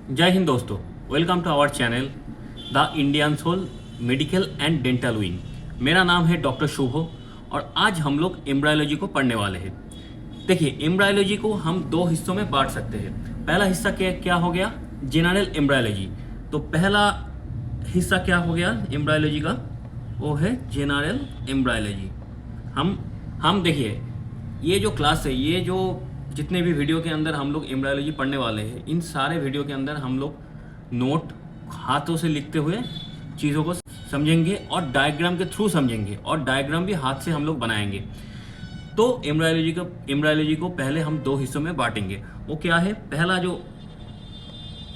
जय हिंद दोस्तों, welcome to our channel the Indian soul medical and dental wing. मेरा नाम है डॉक्टर शुभो और आज हम लोग एम्ब्रायोलॉजी को पढ़ने वाले हैं। देखिए, एम्ब्रायोलॉजी को हम दो हिस्सों में बांट सकते हैं। पहला हिस्सा क्या हो गया? General embryology. तो पहला हिस्सा क्या हो गया एम्ब्रायोलॉजी का? वो है जनरल एम्ब्रायोलॉजी। हम देखिए, ये जो क्लास है, ये जो जितने भी वीडियो के अंदर हम लोग एम्ब्रायोलॉजी पढ़ने वाले हैं, इन सारे वीडियो के अंदर हम लोग नोट हाथों से लिखते हुए चीज़ों को समझेंगे और डायग्राम के थ्रू समझेंगे, और डायग्राम भी हाथ से हम लोग बनाएंगे। तो एम्ब्रायोलॉजी को पहले हम दो हिस्सों में बांटेंगे। वो क्या है? पहला जो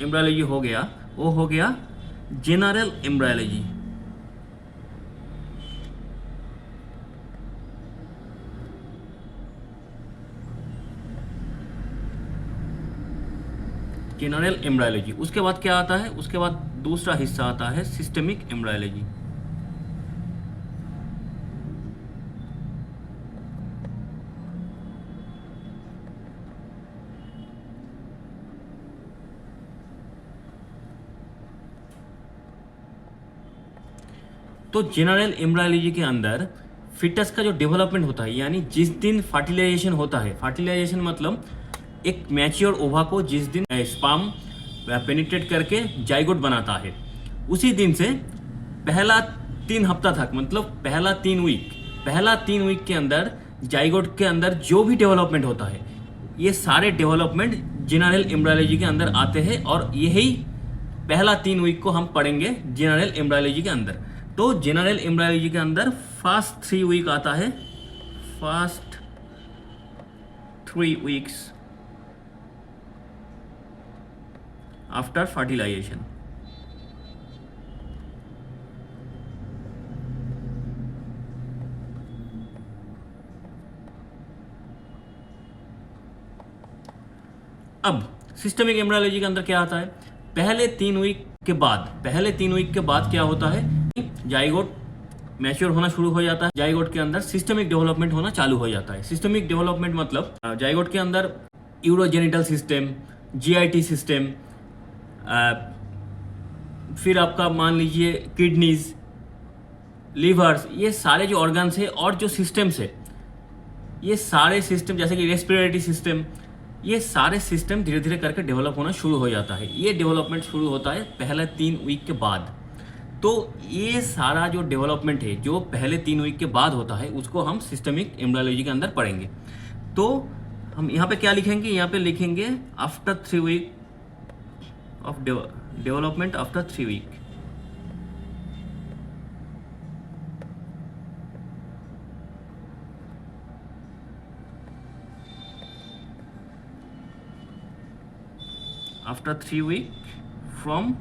एम्ब्रायोलॉजी हो गया वो हो गया जनरल एम्ब्रायोलॉजी। General embryology. उसके बाद क्या आता है? उसके बाद दूसरा हिस्सा आता है सिस्टमिक एम्ब्रायोलॉजी। तो जनरल एम्ब्रायोलॉजी के अंदर फिटस का जो डेवलपमेंट होता है, यानी जिस दिन फर्टिलाइजेशन होता है, फर्टिलाइजेशन मतलब एक मैच्योर ओवा को जिस दिन स्पर्म पेनिट्रेट करके जाइगोट बनाता है, उसी दिन से पहला 3 हफ्ता तक, मतलब पहला तीन वीक के अंदर जाइगोट के अंदर जो भी डेवलपमेंट होता है, ये सारे डेवलपमेंट जनरल एम्ब्रायोलॉजी के अंदर आते हैं, और यही पहला 3 वीक को हम पढ़ेंगे जनरल एम्ब्रायोलॉजी के अंदर। तो जनरल एम्ब्रायोलॉजी के अंदर फर्स्ट 3 वीक आता है, फर्स्ट 3 वीक्स आफ्टर फर्टिलाइजेशन। अब सिस्टमिक एम्ब्रायोलॉजी के अंदर क्या आता है? पहले 3 वीक के बाद क्या होता है? जाइगोट मैच्योर होना शुरू हो जाता है। जाइगोट के अंदर सिस्टमिक डेवलपमेंट होना चालू हो जाता है। सिस्टमिक डेवलपमेंट मतलब जाइगोट के अंदर यूरोजेनिटल सिस्टम, जीआईटी सिस्टम, फिर आपका मान लीजिए किडनीज, लीवर्स, ये सारे जो ऑर्गन्स है और जो सिस्टम्स है, ये सारे सिस्टम जैसे कि रेस्पिरेटरी सिस्टम, ये सारे सिस्टम धीरे धीरे करके डेवलप होना शुरू हो जाता है। ये डेवलपमेंट शुरू होता है पहले 3 वीक के बाद। तो ये सारा जो डेवलपमेंट है जो पहले 3 वीक के बाद होता है, उसको हम सिस्टमिक एम्ब्रायोलॉजी के अंदर पढ़ेंगे। तो हम यहाँ पे क्या लिखेंगे? यहाँ पे लिखेंगे after 3 week of development, after 3 week. After 3 week from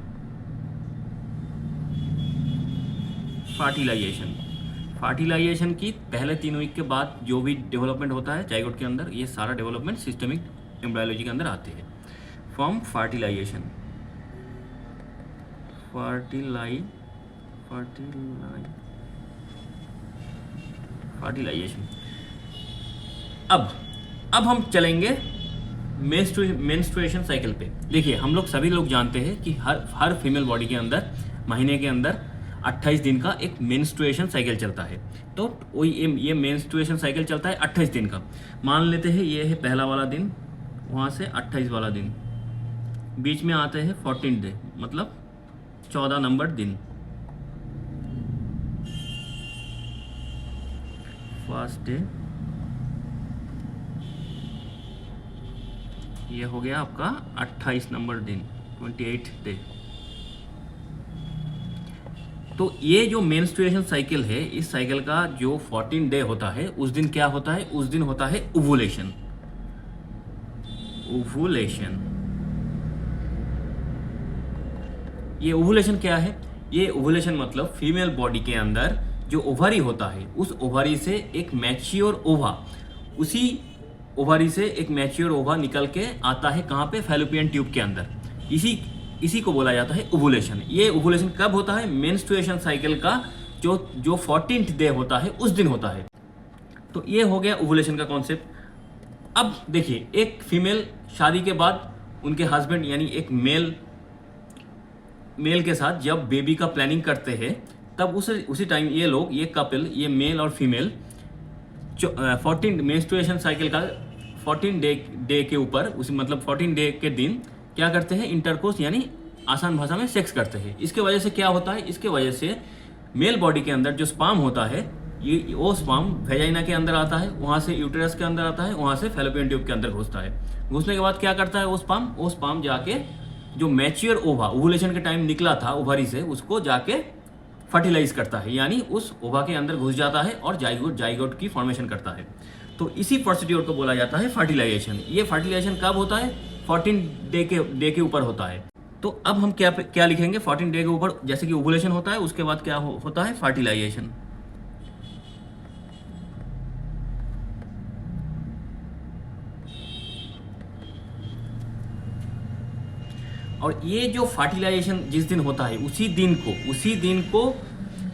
fertilization की पहले 3 वीक के बाद जो भी डेवलपमेंट होता है जाइगोट के अंदर, ये सारा डेवलपमेंट सिस्टमिक एम्ब्रायोलॉजी के अंदर आते हैं। From fertilization, fertilization. अब हम चलेंगे मेंस्ट्रुएशन साइकिल पे। देखिए, हम लोग सभी लोग जानते हैं कि हर फीमेल बॉडी के अंदर महीने के अंदर 28 दिन का एक मेंस्ट्रुएशन साइकिल चलता है। तो वही ये मेंस्ट्रुएशन साइकिल चलता है 28 दिन का। मान लेते हैं ये है पहला वाला दिन, वहाँ से 28 वाला दिन, बीच में आते हैं 14 डे, मतलब 14 नंबर दिन। फर्स्ट डे, ये हो गया आपका 28 नंबर दिन, 28 डे। तो ये जो मेंस्ट्रुएशन साइकिल है, इस साइकिल का जो 14 डे होता है, उस दिन क्या होता है? उस दिन होता है ओवुलेशन। ये ओवुलेशन क्या है? ये ओवुलेशन मतलब फीमेल बॉडी के अंदर जो ओवरी होता है, उस ओवरी से एक मैच्योर ओवा, उसी ओवरी से एक मैच्योर ओवा निकल के आता है कहाँ पे? फैलोपियन ट्यूब के अंदर। इसी को बोला जाता है ओवुलेशन। ये ओवुलेशन कब होता है? मेंस्ट्रुएशन साइकिल का जो 14th डे होता है, उस दिन होता है। तो ये हो गया ओवुलेशन का कॉन्सेप्ट। अब देखिए, एक फीमेल शादी के बाद उनके हस्बैंड यानी एक मेल मेल के साथ जब बेबी का प्लानिंग करते हैं, तब उसी टाइम ये लोग, ये कपल, ये मेल और फीमेल 14 मेंस्ट्रुएशन साइकिल का 14 डे के ऊपर, उस मतलब 14 डे के दिन क्या करते हैं, इंटरकोर्स यानी आसान भाषा में सेक्स करते हैं। इसके वजह से क्या होता है, इसके वजह से मेल बॉडी के अंदर जो स्पर्म होता है, ये वो स्पर्म वेजाइना के अंदर आता है, वहाँ से यूटेरस के अंदर आता है, वहाँ से फैलोपियन ट्यूब के अंदर घुसता है। घुसने के बाद क्या करता है वो स्पर्म जाके जो मैच्योर ओवा, ओवुलेशन के टाइम निकला था ओवरी से, उसको जाके फर्टिलाइज करता है, यानी उस ओवा के अंदर घुस जाता है और जाइगोट की फॉर्मेशन करता है। तो इसी प्रोसीड्योर को बोला जाता है फर्टिलाइजेशन। ये फर्टिलाइजेशन कब होता है, 14 डे के ऊपर होता है। तो अब हम क्या लिखेंगे, 14 डे के ऊपर जैसे कि ओवुलेशन होता है, उसके बाद क्या होता है, फर्टिलाइजेशन। और ये जो फर्टिलाइजेशन जिस दिन होता है, उसी दिन को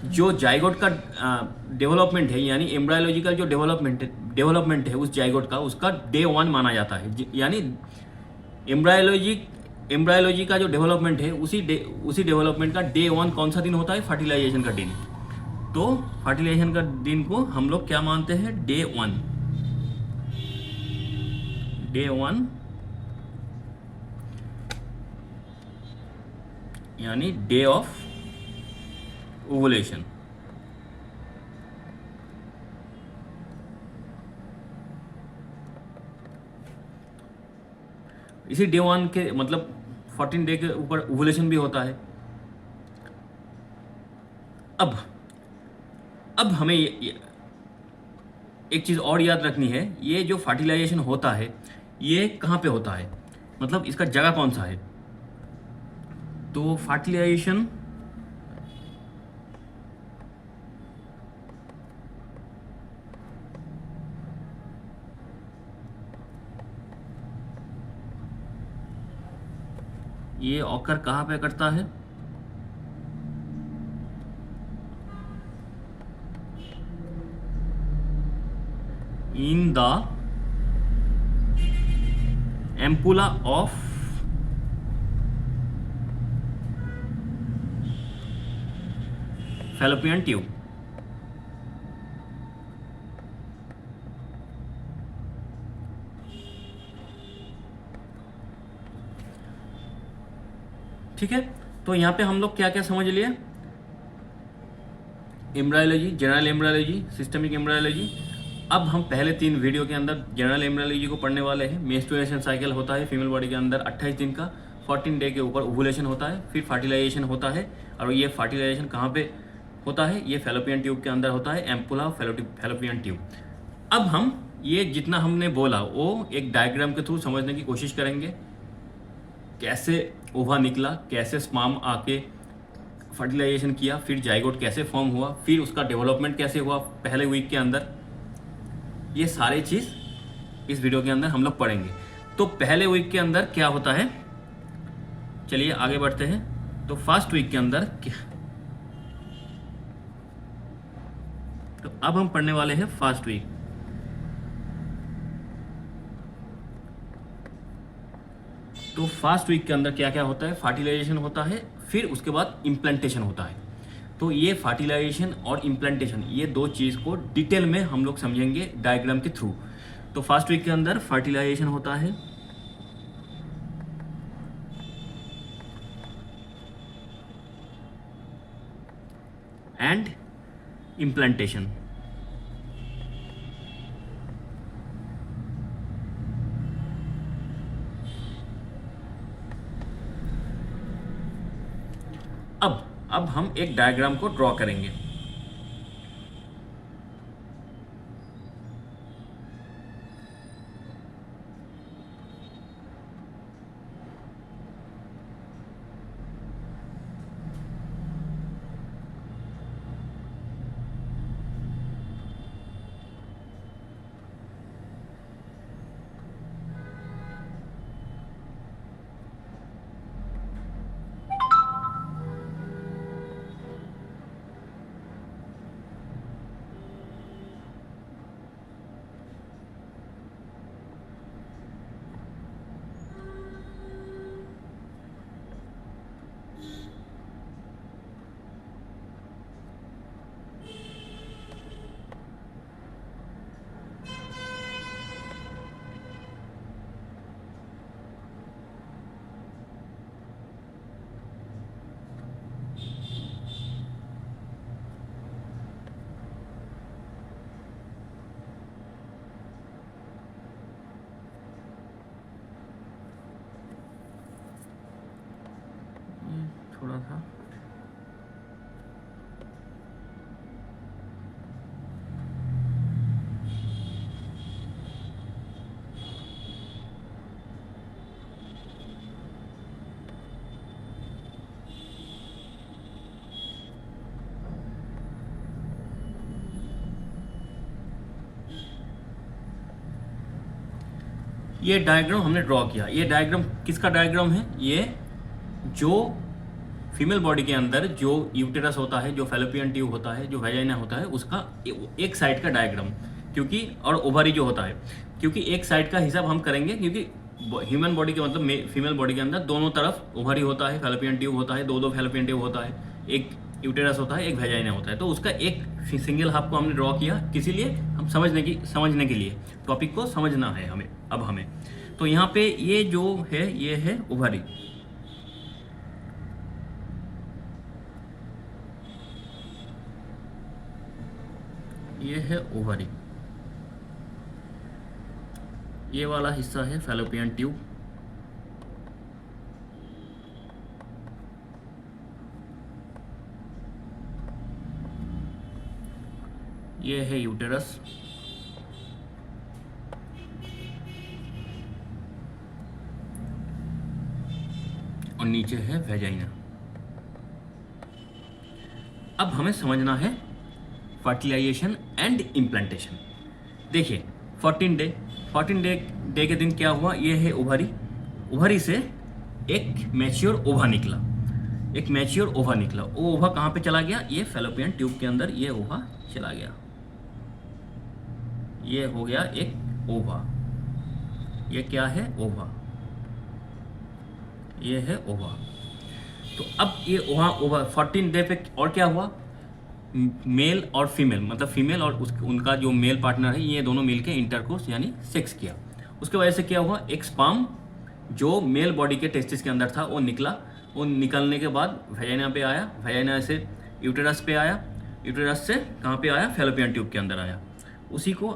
जो जाइगोट का डेवलपमेंट है, यानी एम्ब्रायोलॉजिकल जो डेवलपमेंट है उस जाइगोट का, उसका डे 1 माना जाता है। यानी एम्ब्रायोलॉजी का जो डेवलपमेंट है, उसी डेवलपमेंट का डे 1 कौन सा दिन होता है, फर्टिलाइजेशन का दिन। तो फर्टिलाइजेशन का दिन को हम लोग क्या मानते हैं, डे 1। यानी डे ऑफ ओवुलेशन। इसी डे 1 के मतलब 14 डे के ऊपर ओवुलेशन भी होता है। अब हमें एक चीज़ और याद रखनी है, ये जो फर्टिलाइजेशन होता है ये कहाँ पे होता है, मतलब इसका जगह कौन सा है। तो फर्टिलाइजेशन ये ऑकर कहाँ पे करता है, in the ampulla of fallopian tube. ठीक है, तो यहाँ पे हम लोग क्या क्या समझ लिए, embryology, general embryology, systemic embryology. अब हम पहले 3 वीडियो के अंदर जनरल एम्ब्रायोलॉजी को पढ़ने वाले हैं। मेंस्ट्रुएशन साइकिल होता है फीमेल बॉडी के अंदर 28 दिन का, 14 डे के ऊपर ओवुलेशन होता है, फिर फर्टिलाइजेशन होता है। और ये फर्टिलाइजेशन कहाँ पे होता है, ये फैलोपियन ट्यूब के अंदर होता है, एम्पुला फैलोपियन ट्यूब। अब हम ये जितना हमने बोला वो एक डायग्राम के थ्रू समझने की कोशिश करेंगे, कैसे ओवा निकला, कैसे स्पर्म आके फर्टिलाइजेशन किया, फिर जाइगोट कैसे फॉर्म हुआ, फिर उसका डेवलपमेंट कैसे हुआ पहले वीक के अंदर। ये सारे चीज़ इस वीडियो के अंदर हम लोग पढ़ेंगे। तो पहले वीक के अंदर क्या होता है, चलिए आगे बढ़ते हैं। तो फर्स्ट वीक के अंदर क्या, तो अब हम पढ़ने वाले हैं फर्स्ट वीक। तो फर्स्ट वीक के अंदर क्या क्या होता है, फर्टिलाइजेशन होता है, फिर उसके बाद इम्प्लांटेशन होता है। तो ये फर्टिलाइजेशन और इम्प्लांटेशन, ये 2 चीज़ को डिटेल में हम लोग समझेंगे डायग्राम के थ्रू। तो फर्स्ट वीक के अंदर फर्टिलाइजेशन होता है, एंड इम्प्लांटेशन। अब हम एक डायग्राम को ड्रॉ करेंगे। रहा था, ये डायग्राम हमने ड्रॉ किया। ये डायग्राम किसका डायग्राम है? ये जो फीमेल बॉडी के अंदर जो यूटेरस होता है, जो फैलोपियन ट्यूब होता है, जो वेजाइना होता है, उसका एक साइड का डायग्राम, क्योंकि और ओवरी जो होता है, क्योंकि एक साइड का हिसाब हम करेंगे, क्योंकि ह्यूमन बॉडी के मतलब फीमेल बॉडी के अंदर दोनों तरफ ओवरी होता है, फैलोपियन ट्यूब होता है, दो फैलोपियन ट्यूब होता है, एक यूटेरस होता है, एक वेजाइना होता है। तो उसका एक सिंगल हाफ को हमने ड्रॉ किया, इसीलिए हम समझने के लिए टॉपिक को समझना है हमें। तो यहाँ पे ये जो है, ये है ओवरी। ये है ओवरी, ये वाला हिस्सा है फैलोपियन ट्यूब, ये है यूटेरस, और नीचे है वेजाइना। अब हमें समझना है फर्टिलाइजेशन एंड इम्प्लांटेशन। देखिए 14 डे के दिन क्या हुआ? ये है ओवरी से एक मैच्योर ओवा निकला, वो ओवा कहाँ पे चला गया? ये फैलोपियन ट्यूब के अंदर ये ओवा चला गया, ये हो गया एक ओवा। ये क्या है? ओवा, ये है ओवा। तो अब ये ओवा 14 डे पे और क्या हुआ? मेल और फीमेल, मतलब फीमेल और उनका जो मेल पार्टनर है, ये दोनों मिलके इंटरकोर्स यानी सेक्स किया। उसके वजह से क्या हुआ? एक स्पर्म जो मेल बॉडी के टेस्टिस के अंदर था वो निकला। वो निकलने के बाद वेजाइना पे आया, वेजाइना से यूटेरस पे आया, यूटेरस से कहाँ पे आया? फैलोपियन ट्यूब के अंदर आया। उसी को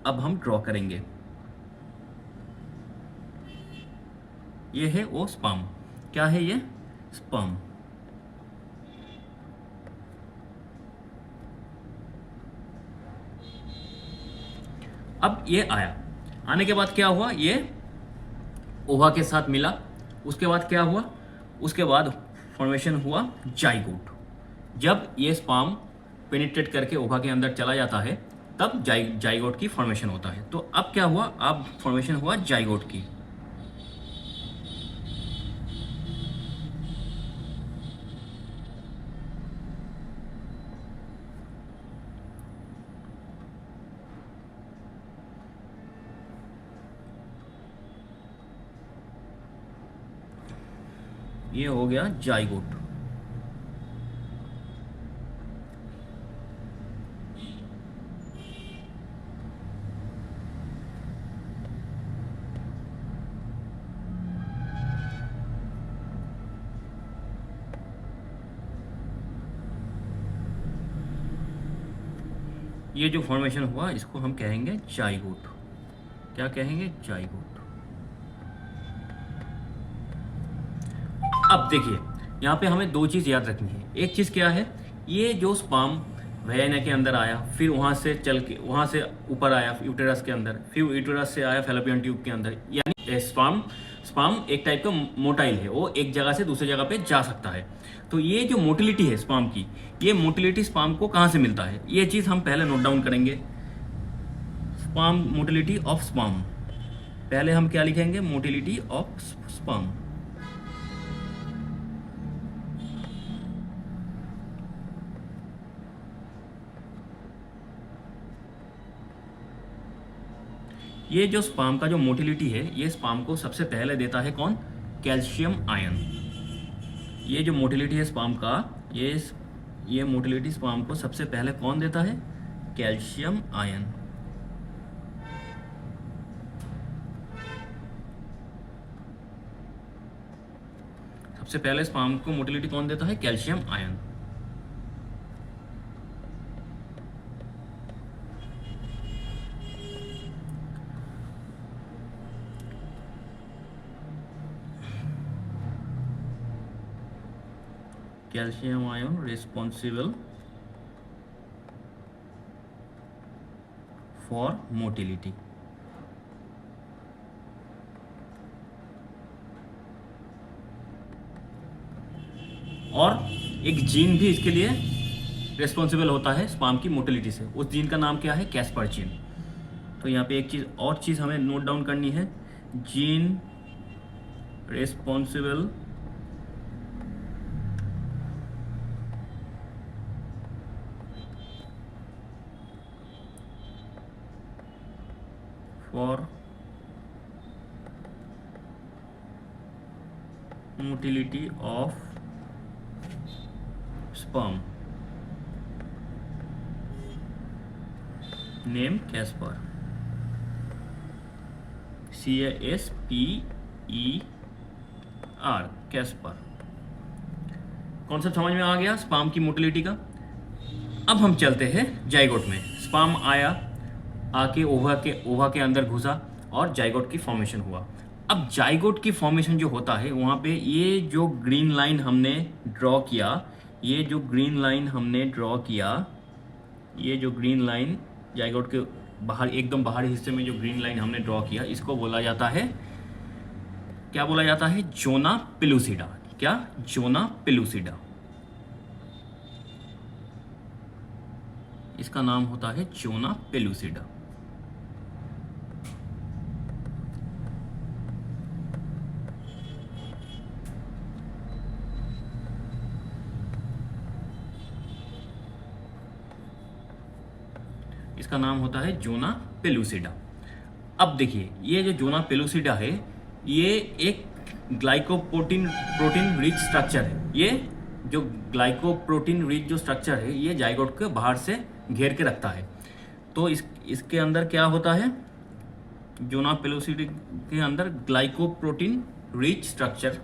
अब हम ड्रॉ करेंगे। ये है वो स्पर्म। क्या है ये? स्पर्म। अब ये आया, आने के बाद क्या हुआ? ये ओवा के साथ मिला। उसके बाद क्या हुआ? उसके बाद फॉर्मेशन हुआ जाइगोट। जब ये स्पर्म पेनिट्रेट करके ओवा के अंदर चला जाता है, तब जाइगोट की फॉर्मेशन होता है। तो अब क्या हुआ? अब फॉर्मेशन हुआ जाइगोट की। ये हो गया जाइगोट। ये जो फॉर्मेशन हुआ इसको हम कहेंगे जाइगोट। क्या कहेंगे? जाइगोट। अब देखिए यहाँ पे हमें दो चीज़ याद रखनी है। एक चीज़ क्या है? ये जो स्पर्म वेजाइना के अंदर आया, फिर वहाँ से चल के वहाँ से ऊपर आया यूटेरस के अंदर, फिर यूटेरस से आया फैलोपियन ट्यूब के अंदर। यानी स्पर्म एक टाइप का मोटाइल है, वो एक जगह से दूसरी जगह पे जा सकता है। तो ये जो मोटिलिटी है स्पर्म की, ये मोटिलिटी स्पर्म को कहाँ से मिलता है? ये चीज़ हम पहले नोट डाउन करेंगे। Sperm, motility of sperm. पहले हम क्या लिखेंगे? Motility of sperm. ये जो स्पर्म का जो मोटिलिटी है, ये स्पर्म को सबसे पहले देता है कौन? Calcium ion. ये जो मोटिलिटी है स्पर्म का, ये मोटिलिटी स्पर्म को सबसे पहले कौन देता है? Calcium ion. सबसे पहले स्पर्म को मोटिलिटी कौन देता है? Calcium ion. Calcium ion responsible for motility. और एक जीन भी इसके लिए रिस्पॉन्सिबल होता है स्पर्म की मोटिलिटी से। उस जीन का नाम क्या है? Caspar gene. तो यहाँ पे एक चीज़ हमें नोट डाउन करनी है, gene responsible for motility of sperm, name Caspar, CASPER, Caspar. Concept समझ में आ गया स्पर्म की मोटिलिटी का। अब हम चलते हैं जाइगोट में। स्पर्म आया, आके ओवा के अंदर घुसा और जाइगोट की फॉर्मेशन हुआ। अब जाइगोट की फॉर्मेशन जो होता है वहाँ पे ये जो ग्रीन लाइन हमने ड्रॉ किया, ये जो ग्रीन लाइन जाइगोट के बाहर एकदम बाहरी हिस्से में जो ग्रीन लाइन हमने ड्रॉ किया, इसको बोला जाता है, क्या बोला जाता है? Zona pellucida. क्या? Zona pellucida. इसका नाम होता है जोना पेलुसिडा। इसका नाम होता है जोना पेलुसिडा। अब देखिए, ये जो जोना पेलुसिडा है, ये एक ग्लाइकोप्रोटीन रिच स्ट्रक्चर है। ये जो ग्लाइकोप्रोटीन रिच जो स्ट्रक्चर है, ये जाइगोट के बाहर से घेर के रखता है। तो इसके अंदर क्या होता है? जोना पेलुसिडा के अंदर glycoprotein rich structural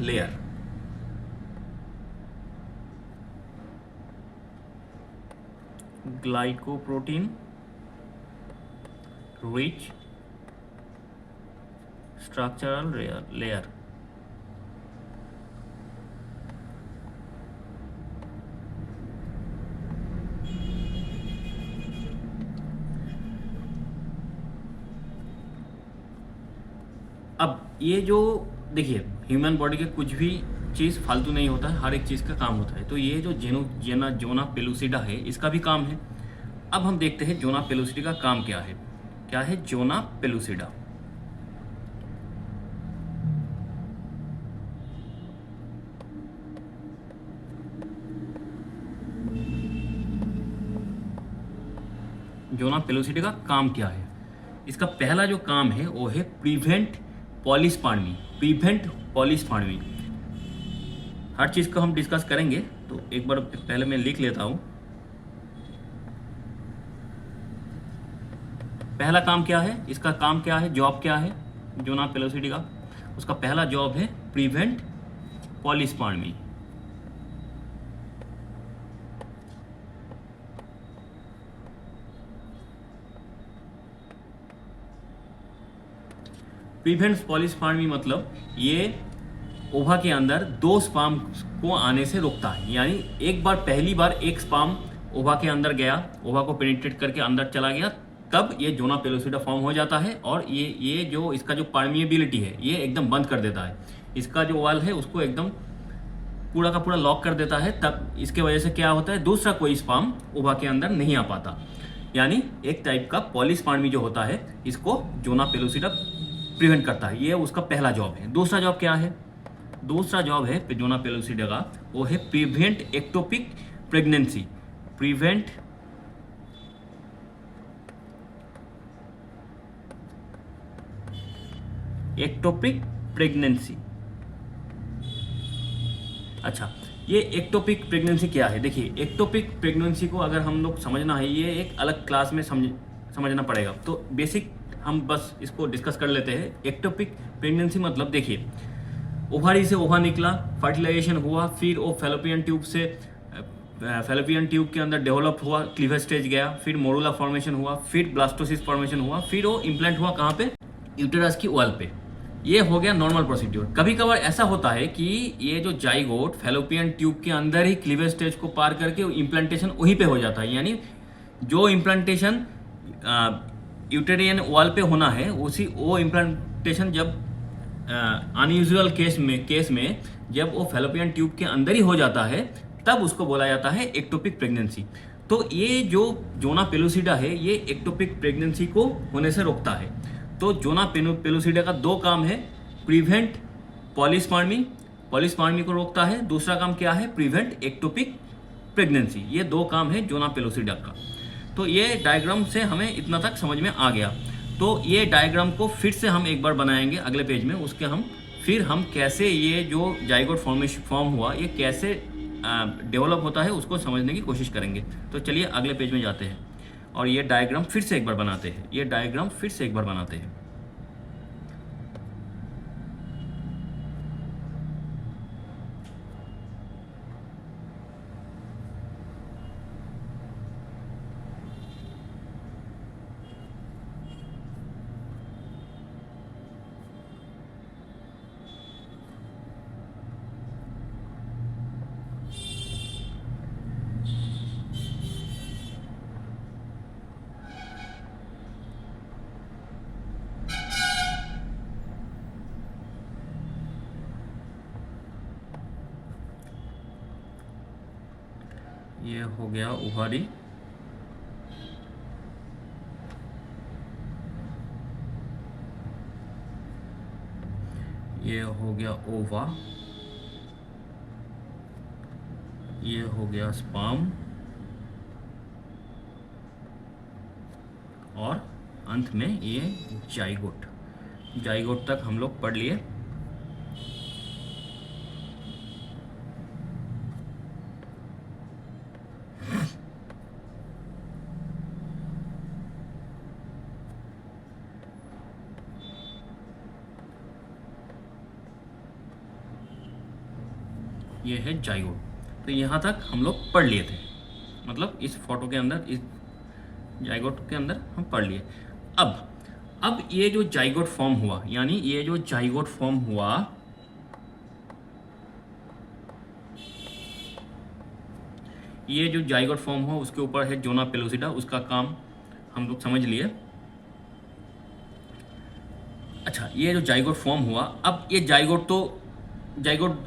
layer, glycoprotein rich structural layer. अब ये जो देखिए, ह्यूमन बॉडी के कुछ भी चीज़ फालतू नहीं होता है, हर एक चीज़ का काम होता है। तो ये जो जोना पेलुसिडा है, इसका भी काम है। अब हम देखते हैं जोना पेलुसिडा का काम क्या है। क्या है जोना पेलुसिडा? जोना पेलुसिडा का काम क्या है? इसका पहला जो काम है वो है प्रिवेंट पॉलीस्पर्मी। हर चीज़ को हम डिस्कस करेंगे, तो एक बार पहले मैं लिख लेता हूँ। पहला काम क्या है? इसका काम क्या है? जॉब क्या है जोना पेलुसिडा का? उसका पहला जॉब है प्रिवेंट पॉलीस्पर्मी। प्रिवेंट पॉलीस्पर्मी मतलब ये ओवा के अंदर दो स्पर्म को आने से रोकता है। यानी पहली बार एक स्पर्म ओवा के अंदर गया, ओवा को पेनिट्रेट करके अंदर चला गया, तब ये जोना पेलुसिडा फॉर्म हो जाता है। और ये जो इसका जो परमिएबिलिटी है, ये एकदम बंद कर देता है। इसका जो वॉल है उसको एकदम पूरा का पूरा लॉक कर देता है। तब इसके वजह से क्या होता है? दूसरा कोई स्पर्म ओवा के अंदर नहीं आ पाता। यानी एक टाइप का पॉलीस्पर्मी जो होता है, इसको जोना पेलुसिडा प्रिवेंट करता है। ये उसका पहला जॉब है। दूसरा जॉब क्या है? दूसरा जॉब है जोना पेलुसिडा का, वो है prevent ectopic pregnancy. Prevent ectopic pregnancy. अच्छा, ये एक्टोपिक प्रेगनेंसी क्या है? देखिए, एक्टोपिक प्रेगनेंसी को अगर हम लोग समझना है, ये एक अलग क्लास में समझना पड़ेगा। तो बेसिक हम बस इसको डिस्कस कर लेते हैं। एक्टोपिक प्रेगनेंसी मतलब देखिए, ओवारी से ओवा निकला, फर्टिलाइजेशन हुआ, फिर वो फैलोपियन ट्यूब के अंदर डेवलप हुआ, क्लीवेज स्टेज गया, फिर मोरुला फॉर्मेशन हुआ, फिर ब्लास्टोसिस फॉर्मेशन हुआ, फिर वो इम्प्लांट हुआ कहाँ पे? यूटेरस की वॉल पे। ये हो गया नॉर्मल प्रोसीड्यूर। कभी कभार ऐसा होता है कि ये जो जाइगोट फैलोपियन ट्यूब के अंदर ही क्लीवेज स्टेज को पार करके इम्प्लांटेशन वहीं पे हो जाता है, यानी जो इम्प्लांटेशन यूटेरियन वॉल पे होना है उसी वो इम्प्लांटेशन जब अनयूजुअल केस में जब वो फैलोपियन ट्यूब के अंदर ही हो जाता है तब उसको बोला जाता है एक्टोपिक प्रेगनेंसी। तो ये जो जोना पेलुसिडा है ये एक्टोपिक प्रेगनेंसी को होने से रोकता है। तो जोना पेलुसिडा का दो काम है, प्रिवेंट पॉलीस्पर्मी को रोकता है, दूसरा काम क्या है, प्रिवेंट एक्टोपिक प्रेगनेंसी। ये दो काम है जोना पेलुसिडा का। तो ये डायग्राम से हमें इतना तक समझ में आ गया। तो ये डायग्राम को फिर से हम एक बार बनाएंगे अगले पेज में, उसके हम कैसे ये जो जाइगोट फॉर्म हुआ ये कैसे डेवलप होता है उसको समझने की कोशिश करेंगे। तो चलिए अगले पेज में जाते हैं और ये डायग्राम फिर से एक बार बनाते हैं। ये हो गया ओवारी, ये हो गया ओवा, ये हो गया स्पर्म और अंत में ये जाइगोट तक हम लोग पढ़ लिए। ये है जाइगोट। तो यहाँ तक हम लोग पढ़ लिए थे, मतलब इस फोटो के अंदर, इस जाइगोट के अंदर हम पढ़ लिए। अब ये जो जाइगोट फॉर्म हुआ, यानी ये जो जाइगोट फॉर्म हुआ, ये जो जाइगोट फॉर्म हुआ उसके ऊपर है जोना पेलुसिडा, उसका काम हम लोग समझ लिए। अच्छा, ये जो जाइगोट फॉर्म हुआ, अब ये जाइगोट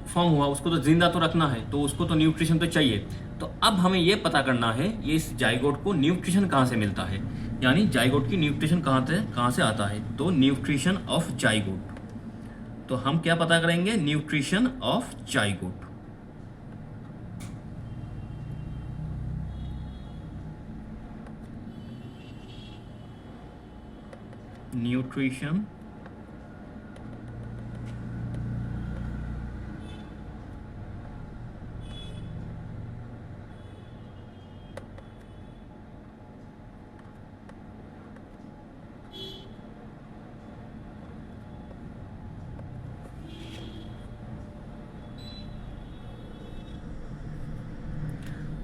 फॉर्म हुआ, उसको तो जिंदा तो रखना है, तो उसको तो न्यूट्रिशन तो चाहिए। तो अब हमें ये पता करना है ये इस जाइगोट को न्यूट्रिशन कहाँ से मिलता है, यानी जाइगोट की न्यूट्रिशन कहाँ से आता है। तो न्यूट्रिशन ऑफ जाइगोट, तो हम क्या पता करेंगे, न्यूट्रिशन ऑफ जाइगोट। न्यूट्रिशन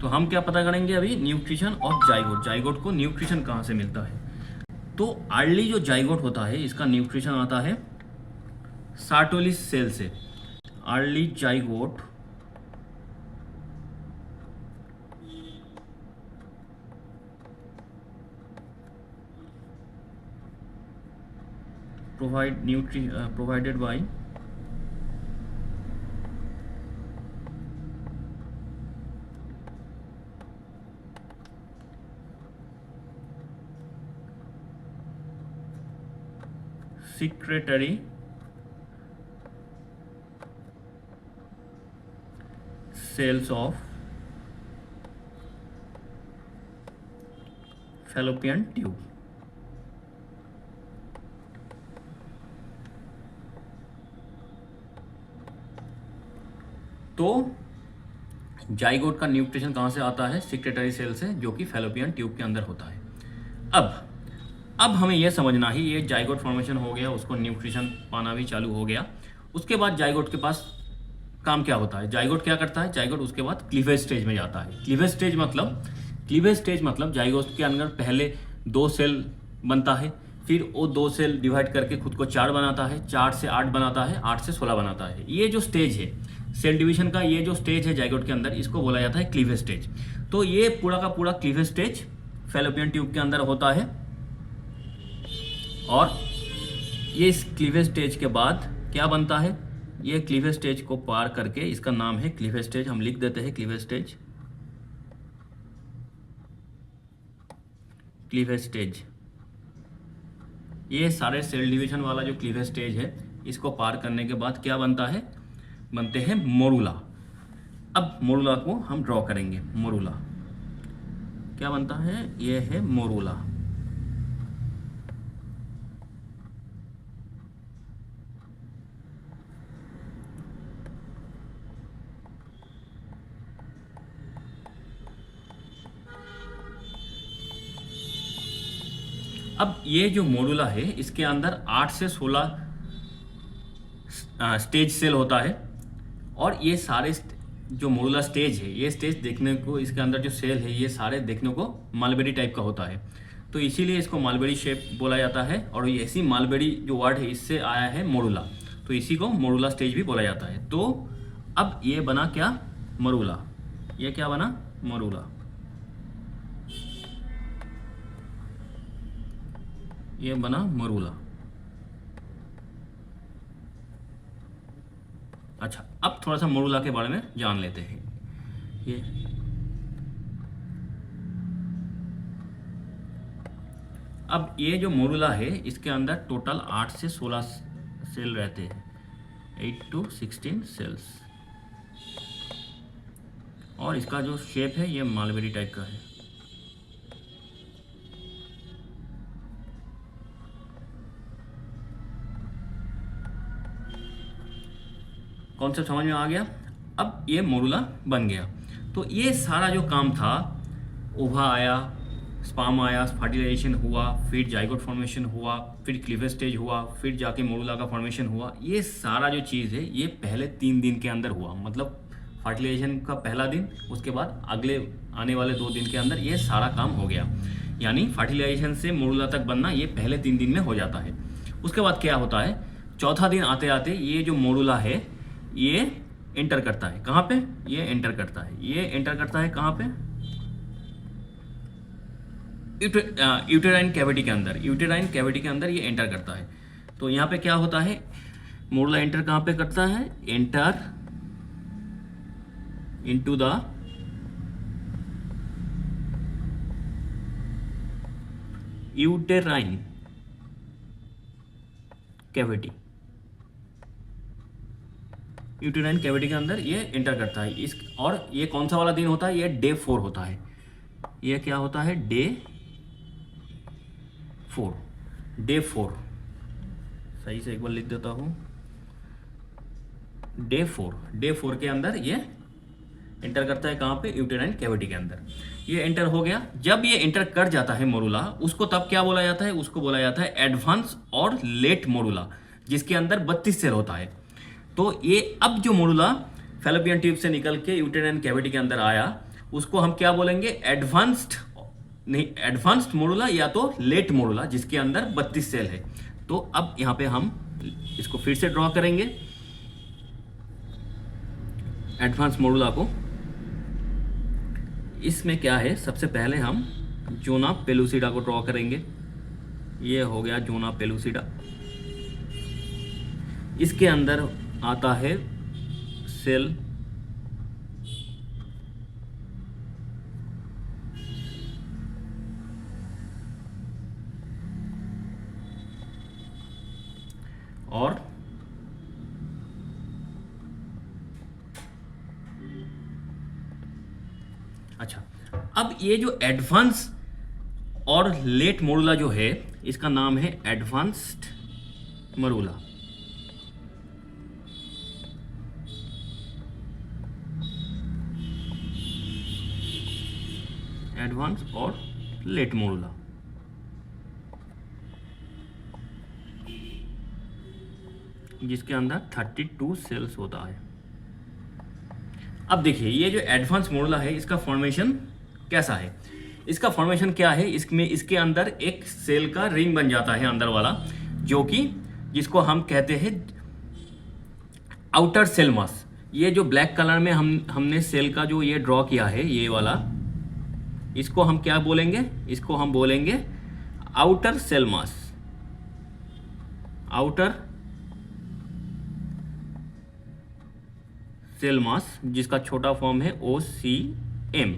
तो हम क्या पता करेंगे अभी, न्यूट्रिशन ऑफ जाइगोट को न्यूट्रिशन कहाँ से मिलता है। तो अर्ली जो जाइगोट होता है इसका न्यूट्रिशन आता है सार्टोलिस सेल से। Early zygote provided by secretory cells of fallopian tube। तो जाइगोट का न्यूट्रिशन कहाँ से आता है, सिक्रेटरी सेल से, जो कि फैलोपियन ट्यूब के अंदर होता है। अब हमें यह समझना है, ये जाइगोट फॉर्मेशन हो गया, उसको न्यूट्रिशन पाना भी चालू हो गया। उसके बाद जाइगोट के पास काम क्या होता है, जाइगोट क्या करता है, जाइगोट उसके बाद क्लीवेज स्टेज में जाता है। क्लीवेज स्टेज मतलब जाइगोट के अंदर पहले 2 सेल बनता है, फिर वो 2 सेल डिवाइड करके खुद को 4 बनाता है, 4 से 8 बनाता है, 8 से 16 बनाता है। ये जो स्टेज है सेल डिवीजन का, ये जो स्टेज है जाइगोट के अंदर, इसको बोला जाता है क्लीवेज स्टेज। तो ये पूरा का पूरा क्लीवेज स्टेज फैलोपियन ट्यूब के अंदर होता है। और ये इस क्लीवेज स्टेज के बाद क्या बनता है, ये क्लीवेज स्टेज को पार करके, इसका नाम है क्लीवेज स्टेज, हम लिख देते हैं क्लीवेज स्टेज। क्लीवेज स्टेज, ये सारे सेल डिवीजन वाला जो क्लीवेज स्टेज है, इसको पार करने के बाद क्या बनता है, बनते हैं मोरूला। अब मोरूला को हम ड्रॉ करेंगे। मोरूला क्या बनता है, ये है मोरूला। अब ये जो मोरूला है, इसके अंदर 8 से 16 स्टेज सेल होता है। और ये सारे जो मोरूला स्टेज है, ये स्टेज देखने को, इसके अंदर जो सेल है ये सारे देखने को मालबेरी टाइप का होता है। तो इसीलिए इसको मालबेरी शेप बोला जाता है। और ऐसी मालबेरी जो वर्ड है, इससे आया है मोरूला, तो इसी को मोरूला स्टेज भी बोला जाता है। तो अब ये बना क्या, मरूला। ये क्या बना, मरूला। ये बना मरूला। अच्छा, अब थोड़ा सा मरूला के बारे में जान लेते हैं। ये अब ये जो मोरूला है, इसके अंदर टोटल 8 से 16 सेल रहते हैं, 8 to 16 सेल्स। और इसका जो शेप है ये मालबेरी टाइप का है। कॉन्सेप्ट समझ में आ गया। अब ये मोरूला बन गया। तो ये सारा जो काम था, ओवा आया, स्पर्म आया, फर्टिलाइजेशन हुआ, फिर जाइगोट फॉर्मेशन हुआ, फिर क्लीवेज स्टेज हुआ, फिर जाके मोरूला का फॉर्मेशन हुआ, ये सारा जो चीज़ है ये पहले 3 दिन के अंदर हुआ। मतलब फर्टिलाइजेशन का पहला दिन, उसके बाद अगले आने वाले 2 दिन के अंदर ये सारा काम हो गया। यानी फर्टिलाइजेशन से मोरूला तक बनना ये पहले 3 दिन में हो जाता है। उसके बाद क्या होता है, चौथा दिन आते आते ये जो मोरूला है ये एंटर करता है। कहाँ पे, ये एंटर करता है। ये एंटर करता है कहाँ पे, यूटेराइन कैविटी के अंदर। यूटेराइन कैविटी के अंदर ये एंटर करता है। तो यहाँ पे क्या होता है, मोरूला एंटर कहाँ पे करता है, enter into the uterine cavity. Uterine cavity के अंदर ये एंटर करता है। इस और ये कौन सा वाला दिन होता है, ये डे 4 होता है। ये क्या होता है, डे 4। डे 4 सही से एक बार लिख देता हूँ, डे 4। डे 4 के अंदर ये एंटर करता है। कहाँ पे, यूटेराइन कैविटी के अंदर। ये एंटर हो गया। जब ये एंटर कर जाता है मोरूला, उसको तब क्या बोला जाता है, उसको बोला जाता है एडवांस और लेट मोरूला, जिसके अंदर 32 सेल होता है। तो ये अब जो मोरूला फैलोपियन ट्यूब से निकल के यूटेराइन कैविटी के अंदर आया, उसको हम क्या बोलेंगे, एडवांस्ड नहीं, एडवांस्ड मोरूला या तो लेट मोरूला, जिसके अंदर 32 सेल है। तो अब यहाँ पे हम इसको फिर से ड्रॉ करेंगे एडवांस मोरूला को। इसमें क्या है, सबसे पहले हम जोना पेलुसिडा को ड्रॉ करेंगे। ये हो गया जोना पेलुसिडा। इसके अंदर आता है सेल और अच्छा, अब ये जो एडवांस और लेट मोरूला जो है, इसका नाम है एडवांस्ड मोरूला। एडवांस और लेट मोरूला। जिसके अंदर 32 सेल्स होता है। अब देखिए, ये जो एडवांस मोरूला है, इसका फॉर्मेशन कैसा है। इसका फॉर्मेशन क्या है, इसमें इसके अंदर एक सेल का रिंग बन जाता है अंदर वाला, जो कि जिसको हम कहते हैं आउटर सेल मास। ये जो ब्लैक कलर में हमने सेल का जो ये ड्रॉ किया है, ये वाला, इसको हम क्या बोलेंगे, इसको हम बोलेंगे outer cell mass. Outer cell mass, जिसका छोटा फॉर्म है OCM।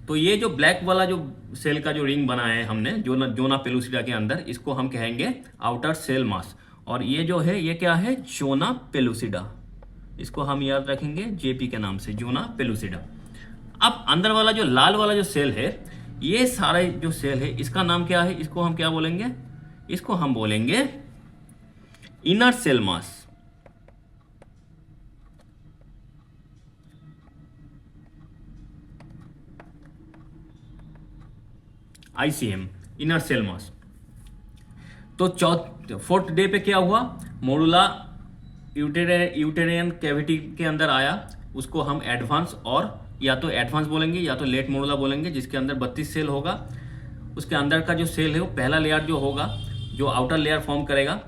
तो ये जो ब्लैक वाला जो सेल का जो रिंग बना है हमने जोना पेलुसिडा के अंदर, इसको हम कहेंगे आउटर सेल मास। और ये जो है ये क्या है, जोना पेलुसिडा। इसको हम याद रखेंगे JP के नाम से, जोना पेलुसिडा। अब अंदर वाला जो लाल वाला जो सेल है, ये सारा जो सेल है इसका नाम क्या है, इसको हम क्या बोलेंगे, इसको हम बोलेंगे inner cell mass. ICM, inner cell mass. तो फोर्थ डे पे क्या हुआ, मोडुला यूटेरियन कैविटी के अंदर आया, उसको हम एडवांस, और या तो एडवांस बोलेंगे या तो लेट मोडुला बोलेंगे, जिसके अंदर 32 सेल होगा। उसके अंदर का जो सेल है वो पहला लेयर जो होगा, जो आउटर लेयर फॉर्म करेगा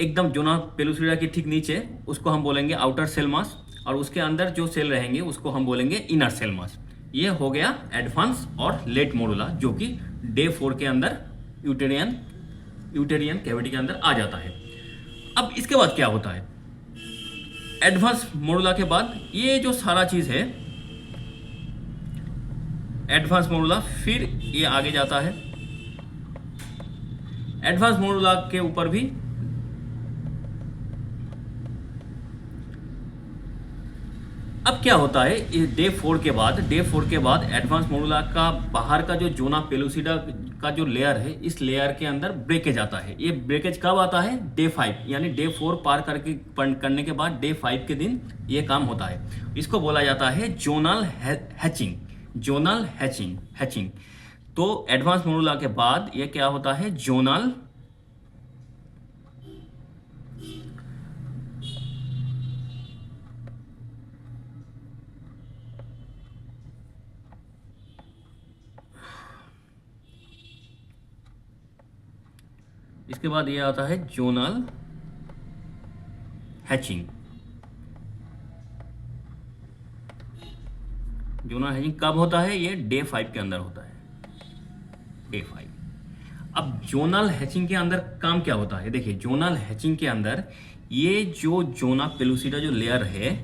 एकदम जोना पेलुसिडा के ठीक नीचे, उसको हम बोलेंगे आउटर सेल मास। और उसके अंदर जो सेल रहेंगे उसको हम बोलेंगे इनर सेल मास। ये हो गया एडवांस और लेट मोडुला, जो कि डे 4 के अंदर यूटेरियन कैविटी के अंदर आ जाता है। अब इसके बाद क्या होता है, एडवांस मोडुला के बाद ये जो सारा चीज है, एडवांस मोडुला, फिर ये आगे जाता है। एडवांस मोडुला के ऊपर भी अब क्या होता है, डे 4 के बाद एडवांस मोडुला का बाहर का जो जोना पेलुसिडा का जो लेयर है, इस लेयर के अंदर ब्रेकेज आता है। ये ब्रेकेज कब आता है, डे 5, यानी डे 4 पार करने के बाद डे 5 के दिन ये काम होता है। इसको बोला जाता है जोनल हैचिंग। Zonal hatching. तो एडवांस मोडुला के बाद ये क्या होता है, जोनल इसके बाद ये आता है जोनल हैचिंग। जोनल हैचिंग कब होता है, ये डे 5 के अंदर होता है, डे 5। अब जोनल हैचिंग के अंदर काम क्या होता है, देखिए जोनल हैचिंग के अंदर ये जो जोना पेलुसिडा जो लेयर है,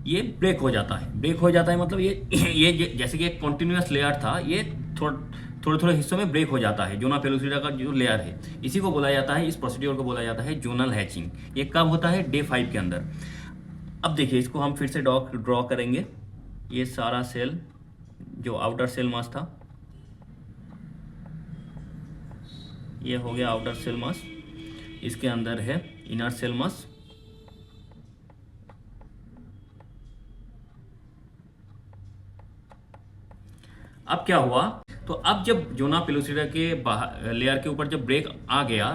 ये ब्रेक हो जाता है मतलब ये जैसे कि एक कॉन्टिन्यूअस लेयर था, ये थोड़े हिस्सों में ब्रेक हो जाता है। जोना पेलुसिडा का जो लेयर है, इसी को बोला जाता है, इस प्रोसीड्योर को बोला जाता है जोनल हैचिंग। ये कब होता है, डे 5 के अंदर। अब देखिए इसको हम फिर से ड्रॉ करेंगे। ये सारा सेल जो आउटर सेल मास था, ये हो गया आउटर सेल मास। इसके अंदर है इनर सेल मास। अब क्या हुआ, तो अब जब जोना पेलुसिडा के लेयर के ऊपर जब ब्रेक आ गया,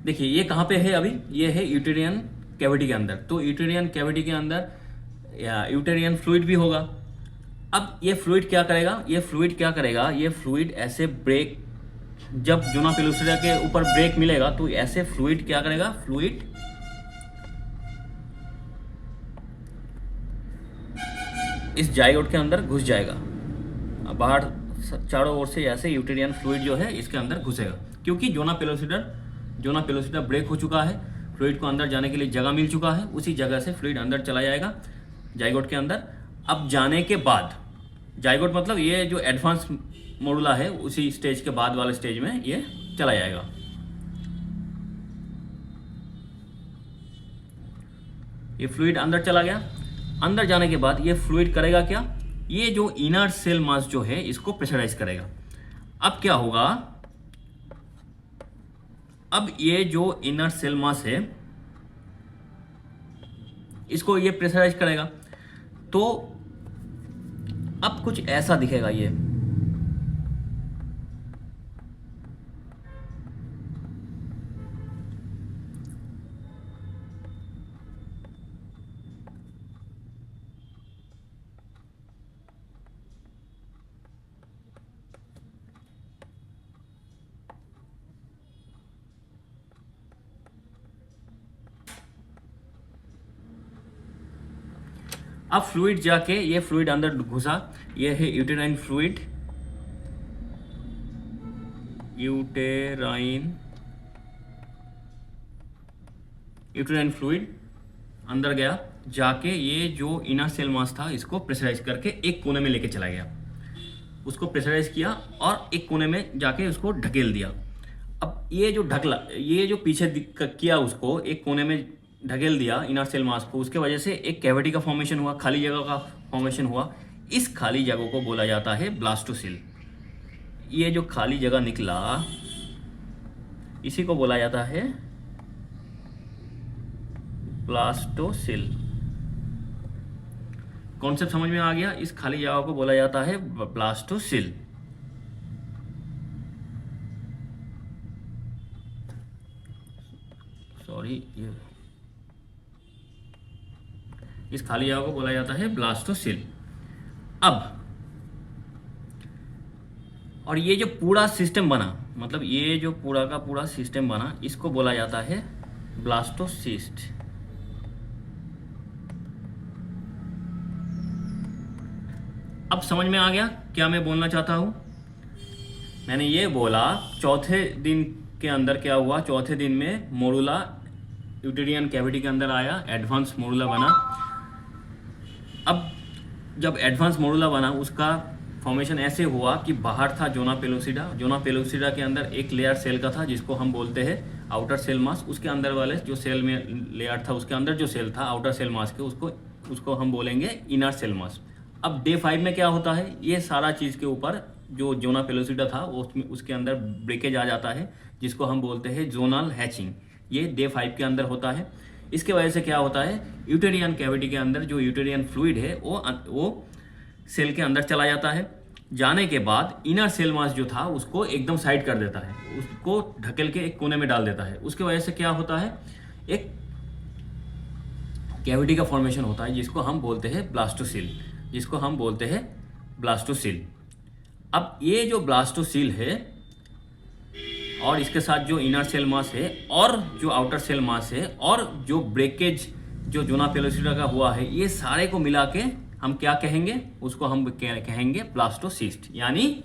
देखिए ये कहाँ पे है अभी, ये है यूटेरियन कैविटी के अंदर। तो यूटेरियन कैविटी के अंदर यूटेरियन फ्लूइड भी होगा। अब ये फ्लूइड क्या करेगा, ये फ्लूइड ऐसे ब्रेक, जब जोना पेलुसिडा के ऊपर ब्रेक मिलेगा तो ऐसे फ्लूइड क्या करेगा, फ्लूइड इस जाइगोट के अंदर घुस जाएगा। बाहर चारों ओर से ऐसे यूटेरियन फ्लूइड जो है इसके अंदर घुसेगा, क्योंकि जोना पेलुसिडा ब्रेक हो चुका है, फ्लूइड को अंदर जाने के लिए जगह मिल चुका है, उसी जगह से फ्लूइड अंदर चला जाएगा जाइगोट के अंदर। अब जाने के बाद जाइगोट मतलब ये जो एडवांस मोडुला है, उसी स्टेज के बाद वाले स्टेज में ये चला जाएगा। ये फ्लूइड अंदर चला गया। अंदर जाने के बाद ये फ्लूइड करेगा क्या, ये जो इनर सेल मास जो है इसको प्रेशराइज करेगा। अब क्या होगा, अब ये जो इनर सेल मास है इसको ये प्रेशराइज करेगा, तो अब कुछ ऐसा दिखेगा। ये अब फ्लूइड जाके ये फ्लूइड अंदर घुसा, ये है यूटेराइन फ्लूइड, यूटेराइन फ्लूइड अंदर गया, जाके ये जो इनर सेल मास था इसको प्रेशराइज करके एक कोने में लेके चला गया, उसको प्रेशराइज किया और एक कोने में जाके उसको ढकेल दिया। अब ये जो ढकला, ये जो पीछे किया उसको एक कोने में ढकेल दिया इनर सेल मास को, उसके वजह से एक कैविटी का फॉर्मेशन हुआ, खाली जगह का फॉर्मेशन हुआ। इस खाली जगह को बोला जाता है ब्लास्टोसिल। ये जो खाली जगह निकला इसी को बोला जाता है ब्लास्टोसिल। कॉन्सेप्ट समझ में आ गया? इस खाली जगह को बोला जाता है ब्लास्टोसिल। ये इस खाली जगह को बोला जाता है ब्लास्टोसिल। अब और ये जो पूरा सिस्टम बना, मतलब ये जो पूरा का पूरा सिस्टम बना, इसको बोला जाता है ब्लास्टोसिस्ट। अब समझ में आ गया क्या मैं बोलना चाहता हूं? मैंने ये बोला चौथे दिन के अंदर क्या हुआ, चौथे दिन में मोरुला यूटेरियन कैविटी के अंदर आया, एडवांस मोरुला बना। अब जब एडवांस मोरुला बना उसका फॉर्मेशन ऐसे हुआ कि बाहर था जोना पेलोसिडा, जोना पेलोसिडा के अंदर एक लेयर सेल का था जिसको हम बोलते हैं आउटर सेल मास, उसके अंदर वाले जो सेल में लेयर था उसके अंदर जो सेल था आउटर सेल मास के, उसको हम बोलेंगे इनर सेल मास। अब डे 5 में क्या होता है, ये सारा चीज़ के ऊपर जो जोना पेलोसिडा था उसके अंदर ब्रेकेज आ जाता है जिसको हम बोलते हैं जोनल हैचिंग। ये डे 5 के अंदर होता है। इसके वजह से क्या होता है, यूटेरियन कैविटी के अंदर जो यूटेरियन फ्लूइड है वो सेल के अंदर चला जाता है। जाने के बाद इनर सेल मास जो था उसको एकदम साइड कर देता है, उसको ढकेल के एक कोने में डाल देता है। उसके वजह से क्या होता है, एक कैविटी का फॉर्मेशन होता है जिसको हम बोलते हैं ब्लास्टोसिल। अब ये जो ब्लास्टोसिल है और इसके साथ जो इनर सेल मास है और जो आउटर सेल मास है और जो ब्रेकेज जो जोना पेलोसिडा का हुआ है, ये सारे को मिला के हम क्या कहेंगे, उसको हम कहेंगे ब्लास्टोसिस्ट। यानी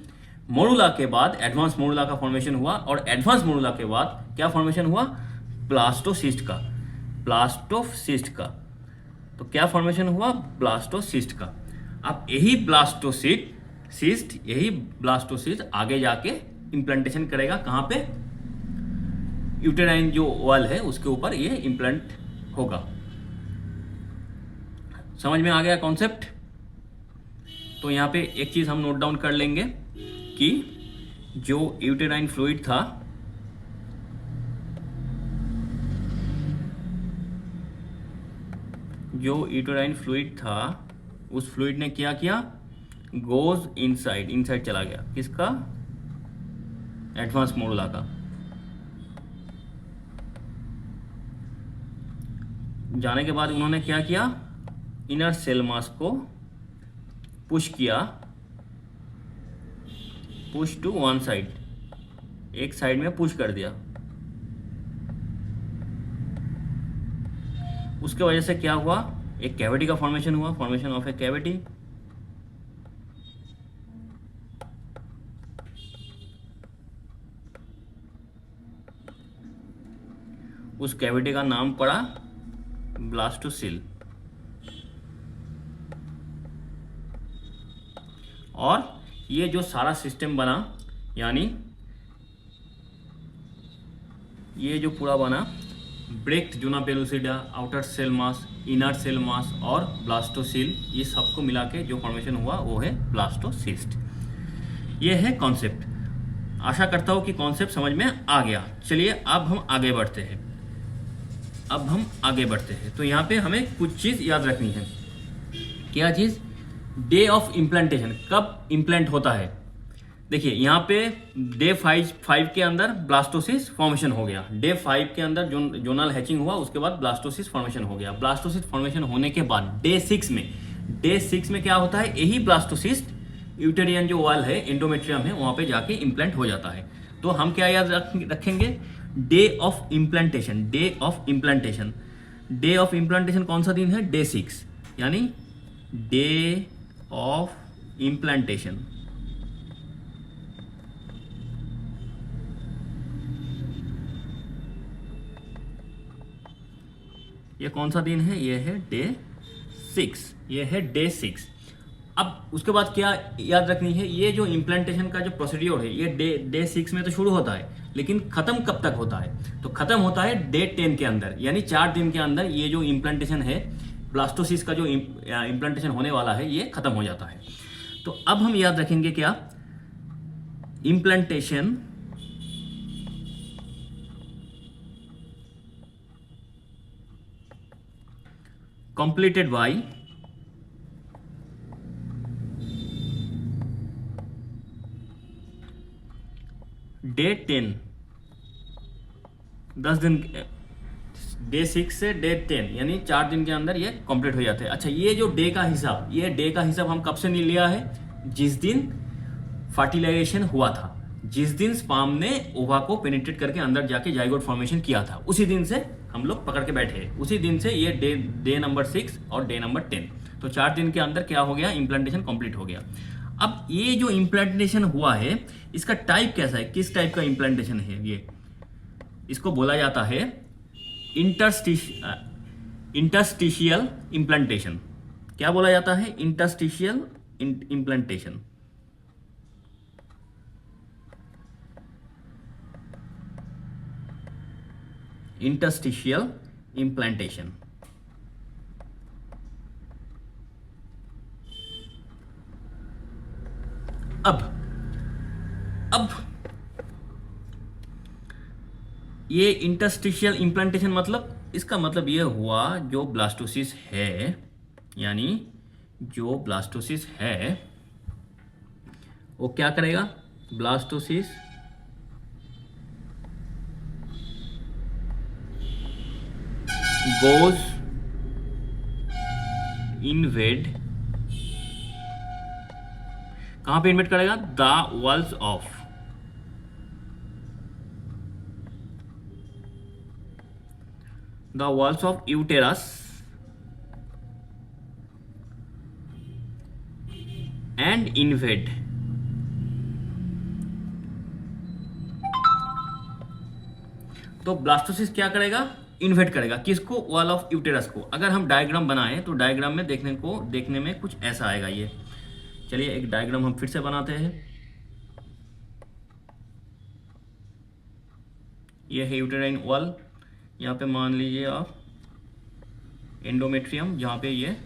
मोरुला के बाद एडवांस मोरुला का फॉर्मेशन हुआ और एडवांस मोरुला के बाद क्या फॉर्मेशन हुआ, ब्लास्टोसिस्ट का। तो क्या फॉर्मेशन हुआ, ब्लास्टोसिस्ट का। अब यही ब्लास्टोसिस्ट आगे जाके इम्प्लांटेशन करेगा, कहाँ पे, यूटेराइन जो वॉल है उसके ऊपर ये इम्प्लांट होगा। समझ में आ गया कॉन्सेप्ट? तो यहाँ पे एक चीज हम नोट डाउन कर लेंगे कि जो यूटेराइन फ्लूइड था, उस फ्लूइड ने क्या किया, गोज इनसाइड चला गया, किसका, एडवांस मोरुला का। जाने के बाद उन्होंने क्या किया, इनर सेल मास को पुश टू वन साइड, एक साइड में पुश कर दिया। उसके वजह से क्या हुआ, एक कैविटी का फॉर्मेशन हुआ, फॉर्मेशन ऑफ ए कैविटी। उस कैविटी का नाम पड़ा ब्लास्टोसिल। और ये जो सारा सिस्टम बना, यानी ये जो पूरा बना, breaked zona pellucida, outer cell mass, inner cell mass और ब्लास्टोसिल, ये सबको मिला के जो फॉर्मेशन हुआ वो है ब्लास्टोसिस्ट। ये है कॉन्सेप्ट। आशा करता हूँ कि कॉन्सेप्ट समझ में आ गया। चलिए अब हम आगे बढ़ते हैं। तो यहाँ पे हमें कुछ चीज़ याद रखनी है। क्या चीज़, डे ऑफ इम्प्लांटेशन, कब इम्प्लांट होता है। देखिए यहाँ पे डे 5 के अंदर ब्लास्टोसिस फॉर्मेशन हो गया, डे 5 के अंदर जोनल हैचिंग हुआ, उसके बाद ब्लास्टोसिस फॉर्मेशन हो गया। ब्लास्टोसिस फॉर्मेशन होने के बाद डे 6 में क्या होता है, यही ब्लास्टोसिस्ट यूटेरियन जो वॉल है, एंडोमेट्रियम है, वहाँ पे जाके इम्प्लांट हो जाता है। तो हम क्या याद रखेंगे, डे ऑफ इम्प्लांटेशन कौन सा दिन है, डे 6, यानी डे ऑफ इम्प्लांटेशन। ये कौन सा दिन है? ये है डे 6, ये है डे 6। अब उसके बाद क्या याद रखनी है, ये जो इम्प्लांटेशन का जो प्रोसीड्योर है ये डे 6 में तो शुरू होता है, लेकिन ख़त्म कब तक होता है? तो ख़त्म होता है डे 10 के अंदर, यानी 4 दिन के अंदर ये जो इम्प्लांटेशन है, ब्लास्टोसिस का जो इम्प्लांटेशन होने वाला है, ये ख़त्म हो जाता है। तो अब हम याद रखेंगे क्या? इम्प्लांटेशन completed by डे 10, 10 दिन, डे 6 से डे 10, यानी 4 दिन के अंदर ये कंप्लीट हो जाते हैं। अच्छा, ये जो डे का हिसाब, ये डे का हिसाब हम कब से नहीं लिया है? जिस दिन फर्टिलाइजेशन हुआ था, जिस दिन स्पर्म ने ओवा को पेनिट्रेट करके अंदर जाके जाइगोट फॉर्मेशन किया था, उसी दिन से हम लोग पकड़ के बैठे हैं। उसी दिन से ये डे नंबर 6 और डे नंबर 10, तो 4 दिन के अंदर क्या हो गया? इम्प्लांटेशन कंप्लीट हो गया। अब ये जो इम्प्लांटेशन हुआ है, इसका टाइप कैसा है? किस टाइप का इम्प्लांटेशन है ये? इसको बोला जाता है इंटरस्टिशियल इम्प्लांटेशन। क्या बोला जाता है? Interstitial implantation. Interstitial implantation. अब ये इंटरस्टिशियल इम्प्लांटेशन मतलब, इसका मतलब ये हुआ, जो ब्लास्टोसिस है, यानी जो ब्लास्टोसिस है वो क्या करेगा? ब्लास्टोसिस goes invade, कहां पे इन्वेड करेगा? The walls of uterus and invade. तो ब्लास्टोसिस क्या करेगा? इन्वेट करेगा किसको? वॉल ऑफ यूटेरस को। अगर हम डायग्राम बनाएं तो डायग्राम में देखने में कुछ ऐसा आएगा ये। चलिए एक डायग्राम हम फिर से बनाते हैं। ये है यूटेराइन वॉल, यहाँ पे मान लीजिए आप एंडोमेट्रियम, जहाँ पे ये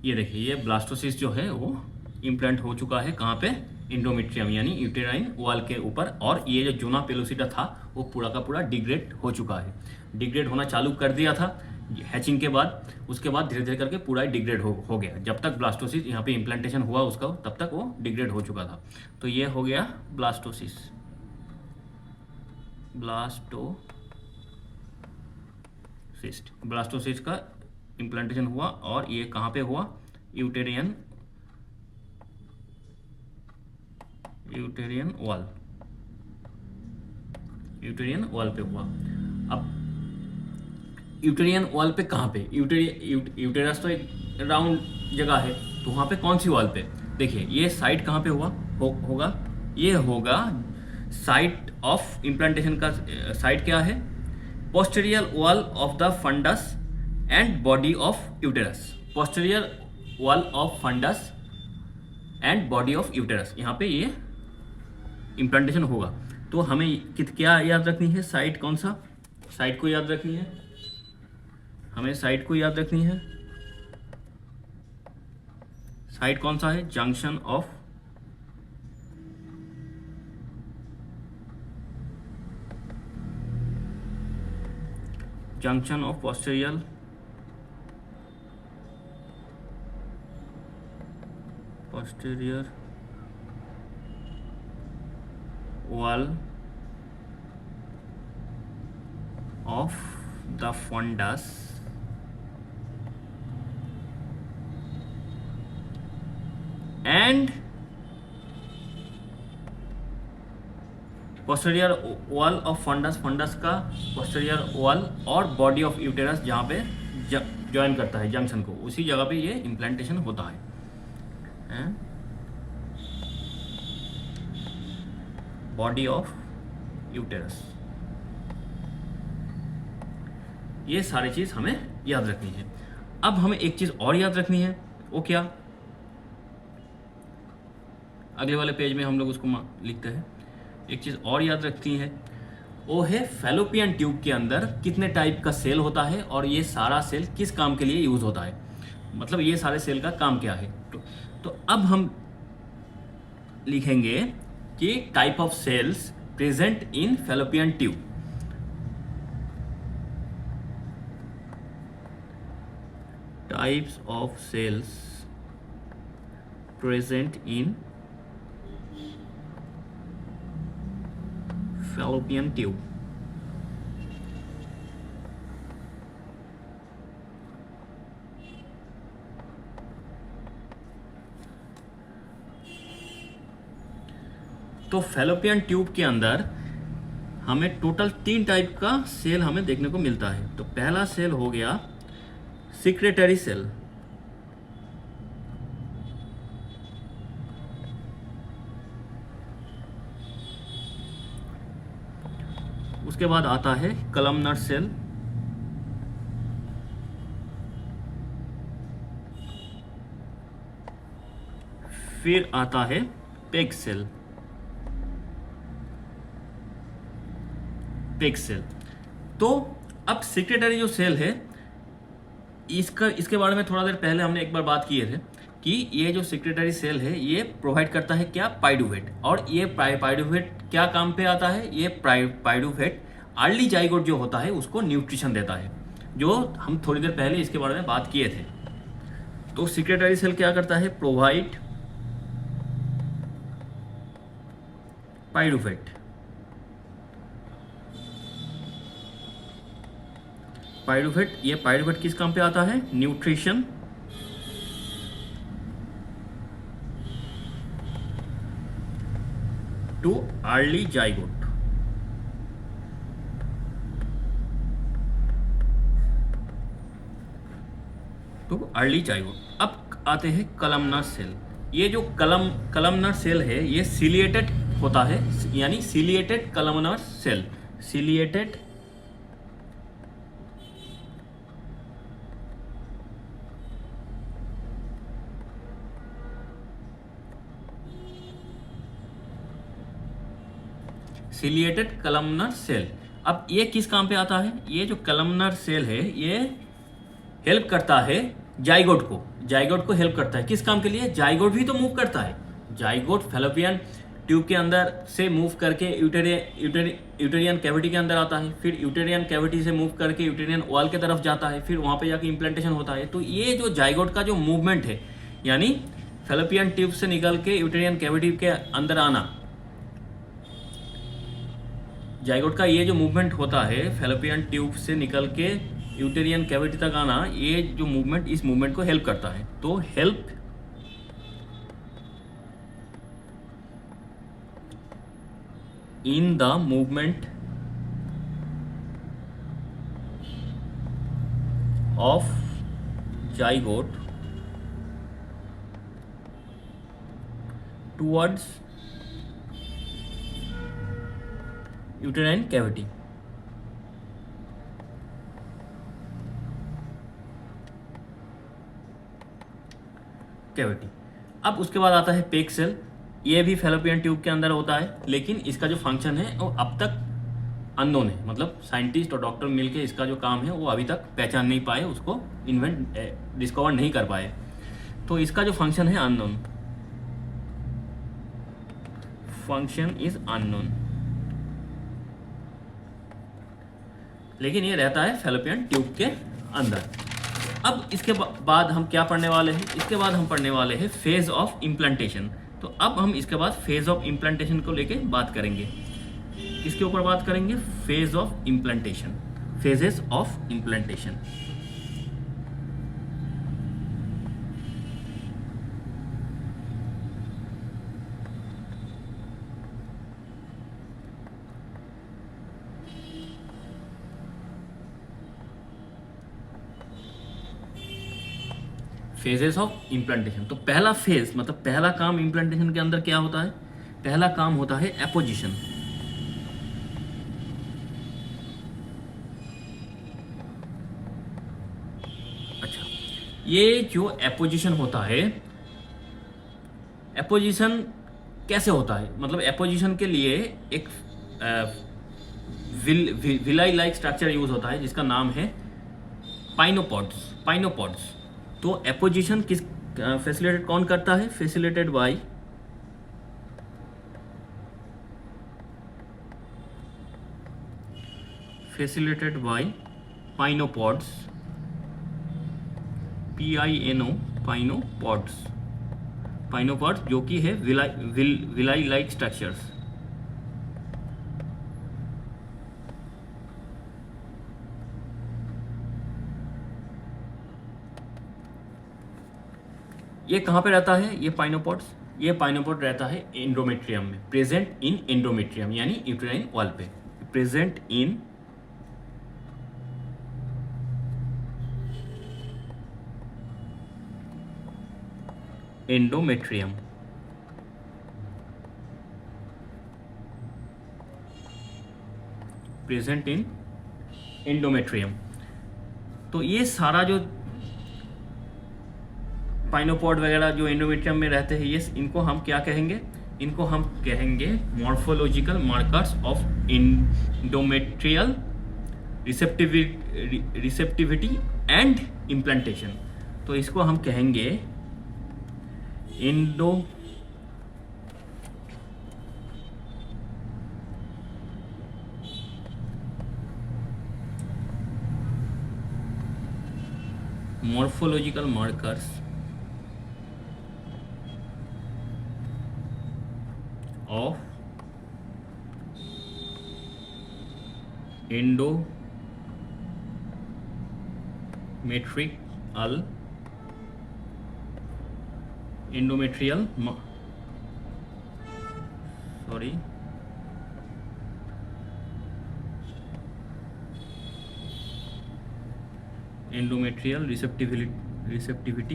देखिए, ये ब्लास्टोसिस जो है वो इम्प्लांट हो चुका है। कहाँ पे? इंडोमेट्रियम, यानी यूटेराइन वॉल के ऊपर। और ये जो जूना पेलोसिटा था वो पूरा का पूरा डिग्रेड हो चुका है। डिग्रेड होना चालू कर दिया था हैचिंग के बाद, उसके बाद धीरे धीरे करके पूरा डिग्रेड हो गया। जब तक ब्लास्टोसिस यहाँ पे इम्प्लांटेशन हुआ उसका, तब तक वो डिग्रेड हो चुका था। तो ये हो गया ब्लास्टोसिस। ब्लास्टोसिस का इम्प्लांटेशन हुआ, और ये कहाँ पे हुआ? यूटेरियन वॉल पे हुआ। अब यूटेरियन वॉल पे कहाँ पे? यूटेरस तो एक राउंड जगह है, तो वहाँ पे कौन सी वॉल पे? देखिए, ये साइट कहाँ पे होगा? ये होगा साइट ऑफ इम्प्लांटेशन का। साइट क्या है? Posterior wall of the fundus and body of uterus. Posterior wall of fundus and body of uterus, यहाँ पे ये इम्प्लांटेशन होगा। तो हमें क्या याद रखनी है? साइट कौन सा? साइट को याद रखनी है, हमें साइट को याद रखनी है। साइट कौन सा है? Junction of posterior posterior wall of the fundus and posterior wall of fundus, fundus का posterior wall और body of uterus जहाँ पे ज्वाइन करता है जंक्शन को, उसी जगह पे ये इम्प्लांटेशन होता है। बॉडी ऑफ यूटेरस, ये सारी चीज़ हमें याद रखनी है। अब हमें एक चीज़ और याद रखनी है, वो क्या, अगले वाले पेज में हम लोग उसको लिखते हैं। एक चीज़ और याद रखनी है, वो है फैलोपियन ट्यूब के अंदर कितने टाइप का सेल होता है और ये सारा सेल किस काम के लिए यूज़ होता है, मतलब ये सारे सेल का काम क्या है। तो अब हम लिखेंगे कि type of cells present in fallopian tube. Types of cells present in fallopian tube। तो फैलोपियन ट्यूब के अंदर हमें टोटल 3 टाइप का सेल हमें देखने को मिलता है। तो पहला सेल हो गया सिक्रेटरी सेल, उसके बाद आता है कलमनर सेल, फिर आता है पेग सेल। तो अब सेक्रेटरी जो सेल है, इसके बारे में थोड़ा देर पहले हमने एक बार बात किए थे कि ये जो सेक्रेटरी सेल है ये प्रोवाइड करता है क्या, पाइडुवेट। और ये पाइडुवेट क्या काम पे आता है, ये पाइडुवेट अर्ली जाइगोट जो होता है उसको न्यूट्रिशन देता है, जो हम थोड़ी देर पहले इसके बारे में बात किए थे। तो सेक्रेटरी सेल क्या करता है, प्रोवाइड पाइडुवेट। ये पाइडुवेट किस काम पे आता है, न्यूट्रिशन टू अर्ली जाइगोट। तो अर्ली जाइगोट। अब आते हैं कलमनर सेल। ये जो कलमनर सेल है ये सिलिएटेड होता है, यानी ciliated columnar cell. Ciliated columnar cell. अब ये किस काम पे आता है, ये जो कलमनर सेल है ये हेल्प करता है जाइगोट को हेल्प करता है किस काम के लिए, जाइगोट भी तो मूव करता है। जाइगोट फैलोपियन ट्यूब के अंदर से मूव करके यूटेरियन कैविटी के अंदर आता है, फिर यूटेरियन कैविटी से मूव करके यूटेरियन वॉल की तरफ जाता है, फिर वहाँ पे जाके इम्प्लांटेशन होता है। तो ये जो जाइगोट का जो मूवमेंट है, यानी फैलोपियन ट्यूब से निकल के यूटेरियन कैविटी के अंदर आना, जाइगोट का ये जो मूवमेंट होता है फैलोपियन ट्यूब से निकल के यूटेरियन कैविटी तक आना, ये जो मूवमेंट, इस मूवमेंट को हेल्प करता है। तो help in the movement of zygote towards uterine cavity. अब उसके बाद आता है पेग सेल। ये भी फैलोपियन ट्यूब के अंदर होता है, लेकिन इसका जो फंक्शन है वो अब तक अननोन है, मतलब साइंटिस्ट और डॉक्टर मिलके इसका जो काम है वो अभी तक पहचान नहीं पाए, उसको डिस्कवर नहीं कर पाए। तो इसका जो फंक्शन है अननोन, फंक्शन इज अननोन, लेकिन ये रहता है फैलोपियन ट्यूब के अंदर। अब इसके बाद हम क्या पढ़ने वाले हैं? इसके बाद हम पढ़ने वाले हैं फेज ऑफ इम्प्लांटेशन। तो अब हम इसके बाद फेज ऑफ इम्प्लांटेशन को लेके बात करेंगे। किसके ऊपर बात करेंगे? Phase of implantation, phases of implantation. Phases of implantation. तो पहला फेज मतलब पहला काम इम्प्लांटेशन के अंदर क्या होता है? पहला काम होता है एपोजिशन। अच्छा, ये जो एपोजिशन होता है, एपोजिशन कैसे होता है? मतलब एपोजिशन के लिए एक विलाई लाइक स्ट्रक्चर यूज होता है जिसका नाम है पाइनोपॉड्स। तो एपोजिशन किस फैसिलिटेट कौन करता है? फैसिलिटेटेड बाय पाइनोपॉड्स, PINO, पाइनोपॉड्स जो कि है विलाई लाइक स्ट्रक्चर्स। ये कहाँ पे रहता है ये पाइनोपॉड्स? ये पाइनोपॉड रहता है एंडोमेट्रियम में, प्रेजेंट इन एंडोमेट्रियम यानी यूटेराइन वॉल पे, present in endometrium. Present in endometrium. तो ये सारा जो पाइनोपॉड वगैरह जो एंडोमेट्रियम में रहते हैं, ये इनको हम क्या कहेंगे? इनको हम कहेंगे morphological markers of endometrial receptivity and implantation. तो इसको हम कहेंगे morphological markers of endometrial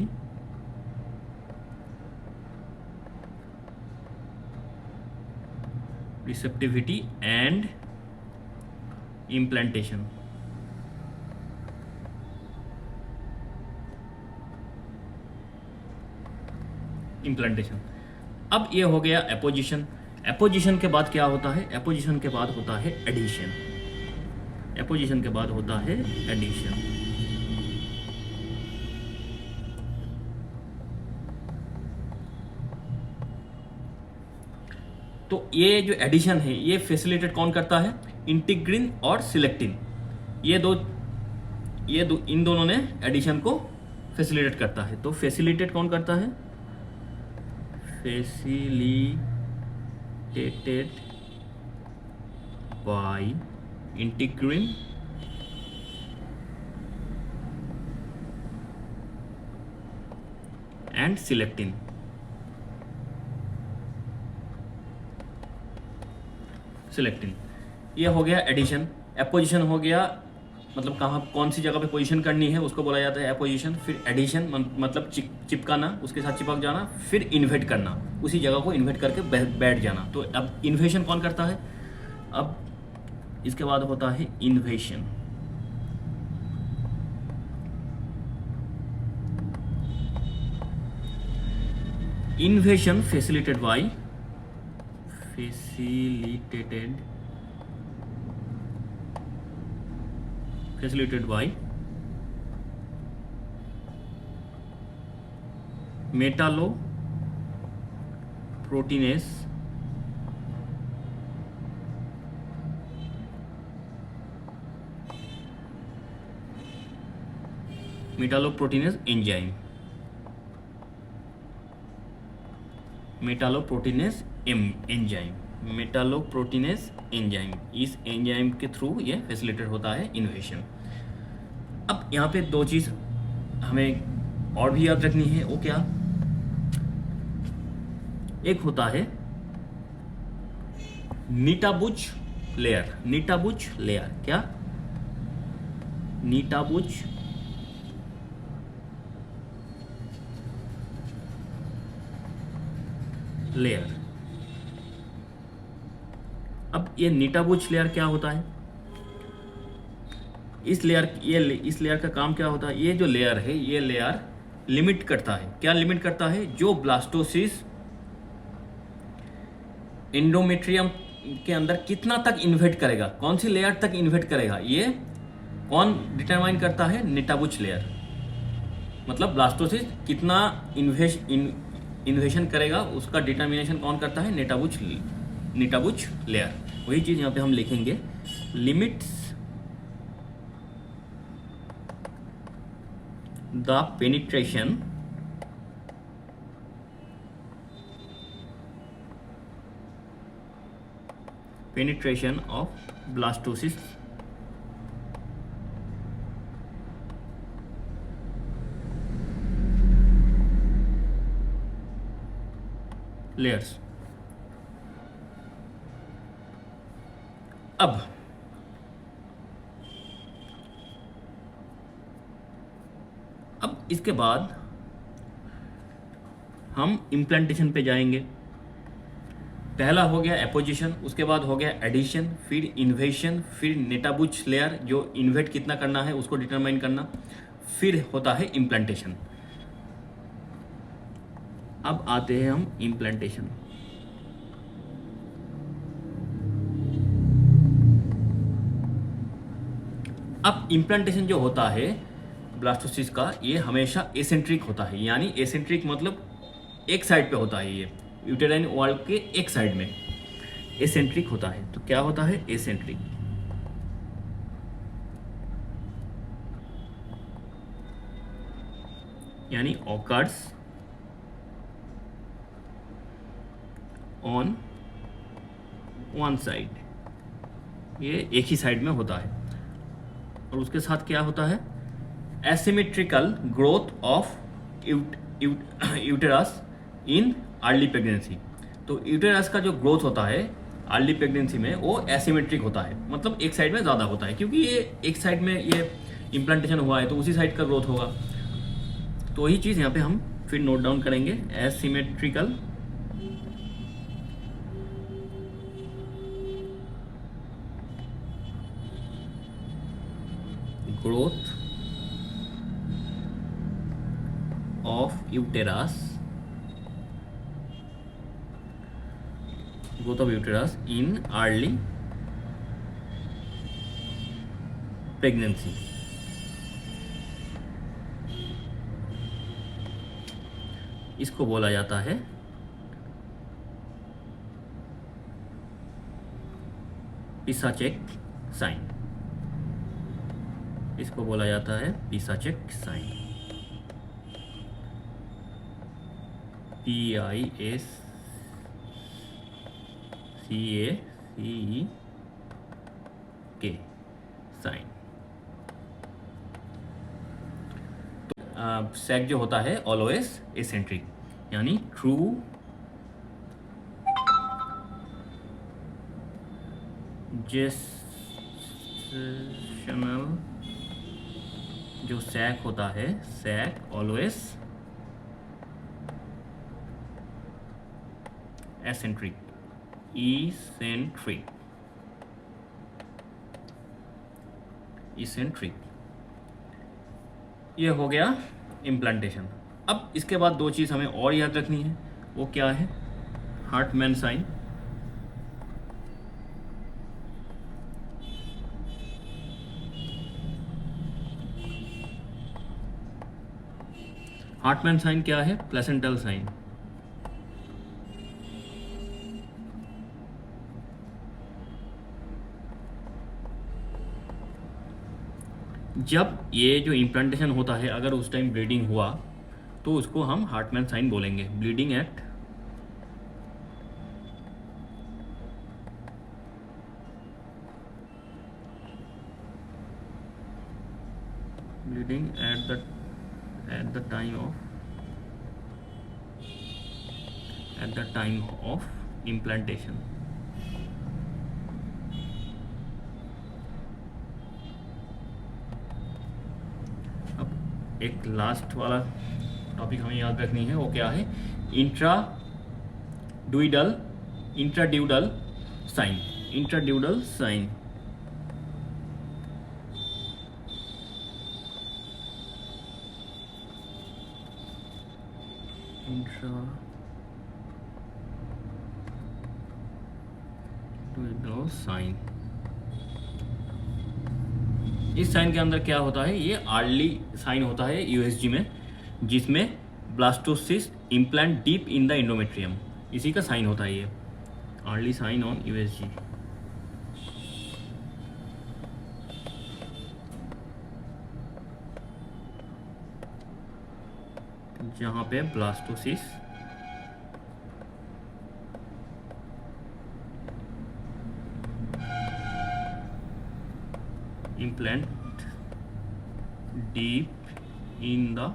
receptivity and implantation। अब ये हो गया एपोजिशन। एपोजिशन के बाद क्या होता है? एपोजिशन के बाद होता है एडिशन। एपोजिशन के बाद होता है एडिशन। तो ये जो एडिशन है ये फैसिलिटेट कौन करता है? इंटीग्रिन और सिलेक्टिन। ये दो इन दोनों ने एडिशन को फैसिलिटेट करता है। तो फैसिलिटेट कौन करता है? Facilitated bye integrin and selectin. ये हो गया एडिशन। एपोजिशन हो गया, मतलब कहाँ कौन सी जगह पे पोजीशन करनी है उसको बोला जाता है एपोजिशन। फिर एडिशन मतलब चिपकाना, उसके साथ चिपक जाना। फिर इन्वेट करना, उसी जगह को इन्वेट करके बैठ जाना। तो अब इन्वेशन कौन करता है? अब इसके बाद होता है इन्वेशन। इन्वेशन facilitated by metalloproteinase metalloproteinase enzyme, metalloproteinase enzyme, metalloproteinase enzyme, इस एंजाइम के थ्रू ये फैसिलिटेट होता है इन्वेशन। अब यहाँ पे दो चीज़ हमें और भी याद रखनी है, वो क्या? एक होता है नीटाबुच लेयर, नीटाबुच लेयर, क्या? नीटाबुच लेयर। अब ये नीटाबुच लेयर क्या होता है? इस लेयर का काम क्या होता है? ये जो लेयर है, ये लेयर लिमिट करता है, क्या लिमिट करता है? जो ब्लास्टोसिस एंडोमेट्रियम के अंदर कितना तक इन्वेट करेगा, कौन सी लेयर तक इन्वेट करेगा, ये कौन डिटरमाइन करता है? नीटाबुच लेयर। मतलब ब्लास्टोसिस कितना इन्वेशन करेगा, उसका डिटर्मिनेशन कौन करता है? नीटाबुच लेयर। वही चीज़ यहाँ पे हम लिखेंगे, limits the penetration of blastocyst layers। अब इसके बाद हम इम्प्लांटेशन पे जाएंगे। पहला हो गया एपोजिशन, उसके बाद हो गया एडिशन, फिर इन्वेशन, फिर नीटाबुच लेयर जो इन्वेट कितना करना है उसको डिटरमाइन करना, फिर होता है इम्प्लांटेशन। अब आते हैं हम इम्प्लांटेशन। अब इम्प्लांटेशन जो होता है ब्लास्टोसिस का, ये हमेशा एसेंट्रिक होता है, यानी एसेंट्रिक मतलब एक साइड पे होता है, ये यूटेराइन वॉल के एक साइड में एसेंट्रिक होता है। तो क्या होता है? एसेंट्रिक। यानी ऑकर्स ऑन वन साइड, ये एक ही साइड में होता है। और उसके साथ क्या होता है? Asymmetrical growth of uterus in early pregnancy. तो यूटेरस का जो ग्रोथ होता है अर्ली प्रेगनेंसी में, वो एसिमेट्रिक होता है, मतलब एक साइड में ज़्यादा होता है, क्योंकि ये एक साइड में ये इम्प्लांटेशन हुआ है तो उसी साइड का ग्रोथ होगा। तो वही चीज़ यहाँ पे हम फिर नोट डाउन करेंगे, asymmetrical growth of uterus, growth of uterus in early pregnancy। इसको बोला जाता है पिसाचेक साइन, इसको बोला जाता है पिसाचेक साइन, PISACK साइन। तो सैक जो होता है ऑलवेज एसेंट्रिक, यानी ट्रू जेस्टेशनल जो सैक होता है, सैक ऑलवेज एसेंट्रिक, इसेंट्रिक। ये हो गया इम्प्लांटेशन। अब इसके बाद दो चीज़ हमें और याद रखनी है, वो क्या है? हार्टमैन साइन, हार्टमैन साइन क्या है? Placental sign. जब ये जो इम्प्लांटेशन होता है अगर उस टाइम ब्लीडिंग हुआ तो उसको हम हार्टमैन साइन बोलेंगे, bleeding at time of implantation. अब एक लास्ट वाला टॉपिक हमें याद रखनी है, वो क्या है? Intraductal sign. Intraductal sign sign. इस साइन के अंदर क्या होता है? ये अर्ली साइन होता है यूएसजी में, जिसमें blastocyst implant deep in the endometrium, इसी का साइन होता है ये अर्ली साइन ऑन यूएसजी। जहाँ पे blastocyst implant deep in the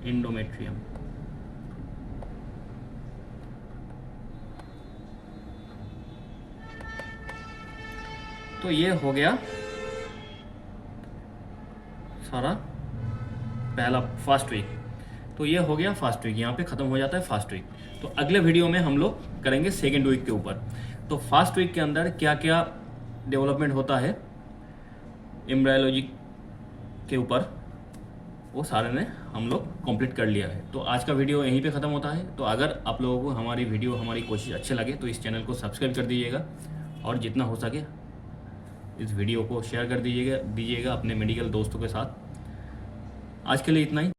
endometrium. तो ये हो गया सारा पहला फर्स्ट वीक। तो ये हो गया फर्स्ट वीक, यहाँ पे ख़त्म हो जाता है फर्स्ट वीक। तो अगले वीडियो में हम लोग करेंगे सेकेंड वीक के ऊपर। तो फर्स्ट वीक के अंदर क्या क्या डेवलपमेंट होता है एम्ब्रायोलॉजी के ऊपर, वो सारे ने हम लोग कंप्लीट कर लिया है। तो आज का वीडियो यहीं पे ख़त्म होता है। तो अगर आप लोगों को हमारी वीडियो, हमारी कोशिश अच्छे लगे तो इस चैनल को सब्सक्राइब कर दीजिएगा, और जितना हो सके इस वीडियो को शेयर कर दीजिएगा अपने मेडिकल दोस्तों के साथ। आज के लिए इतना ही।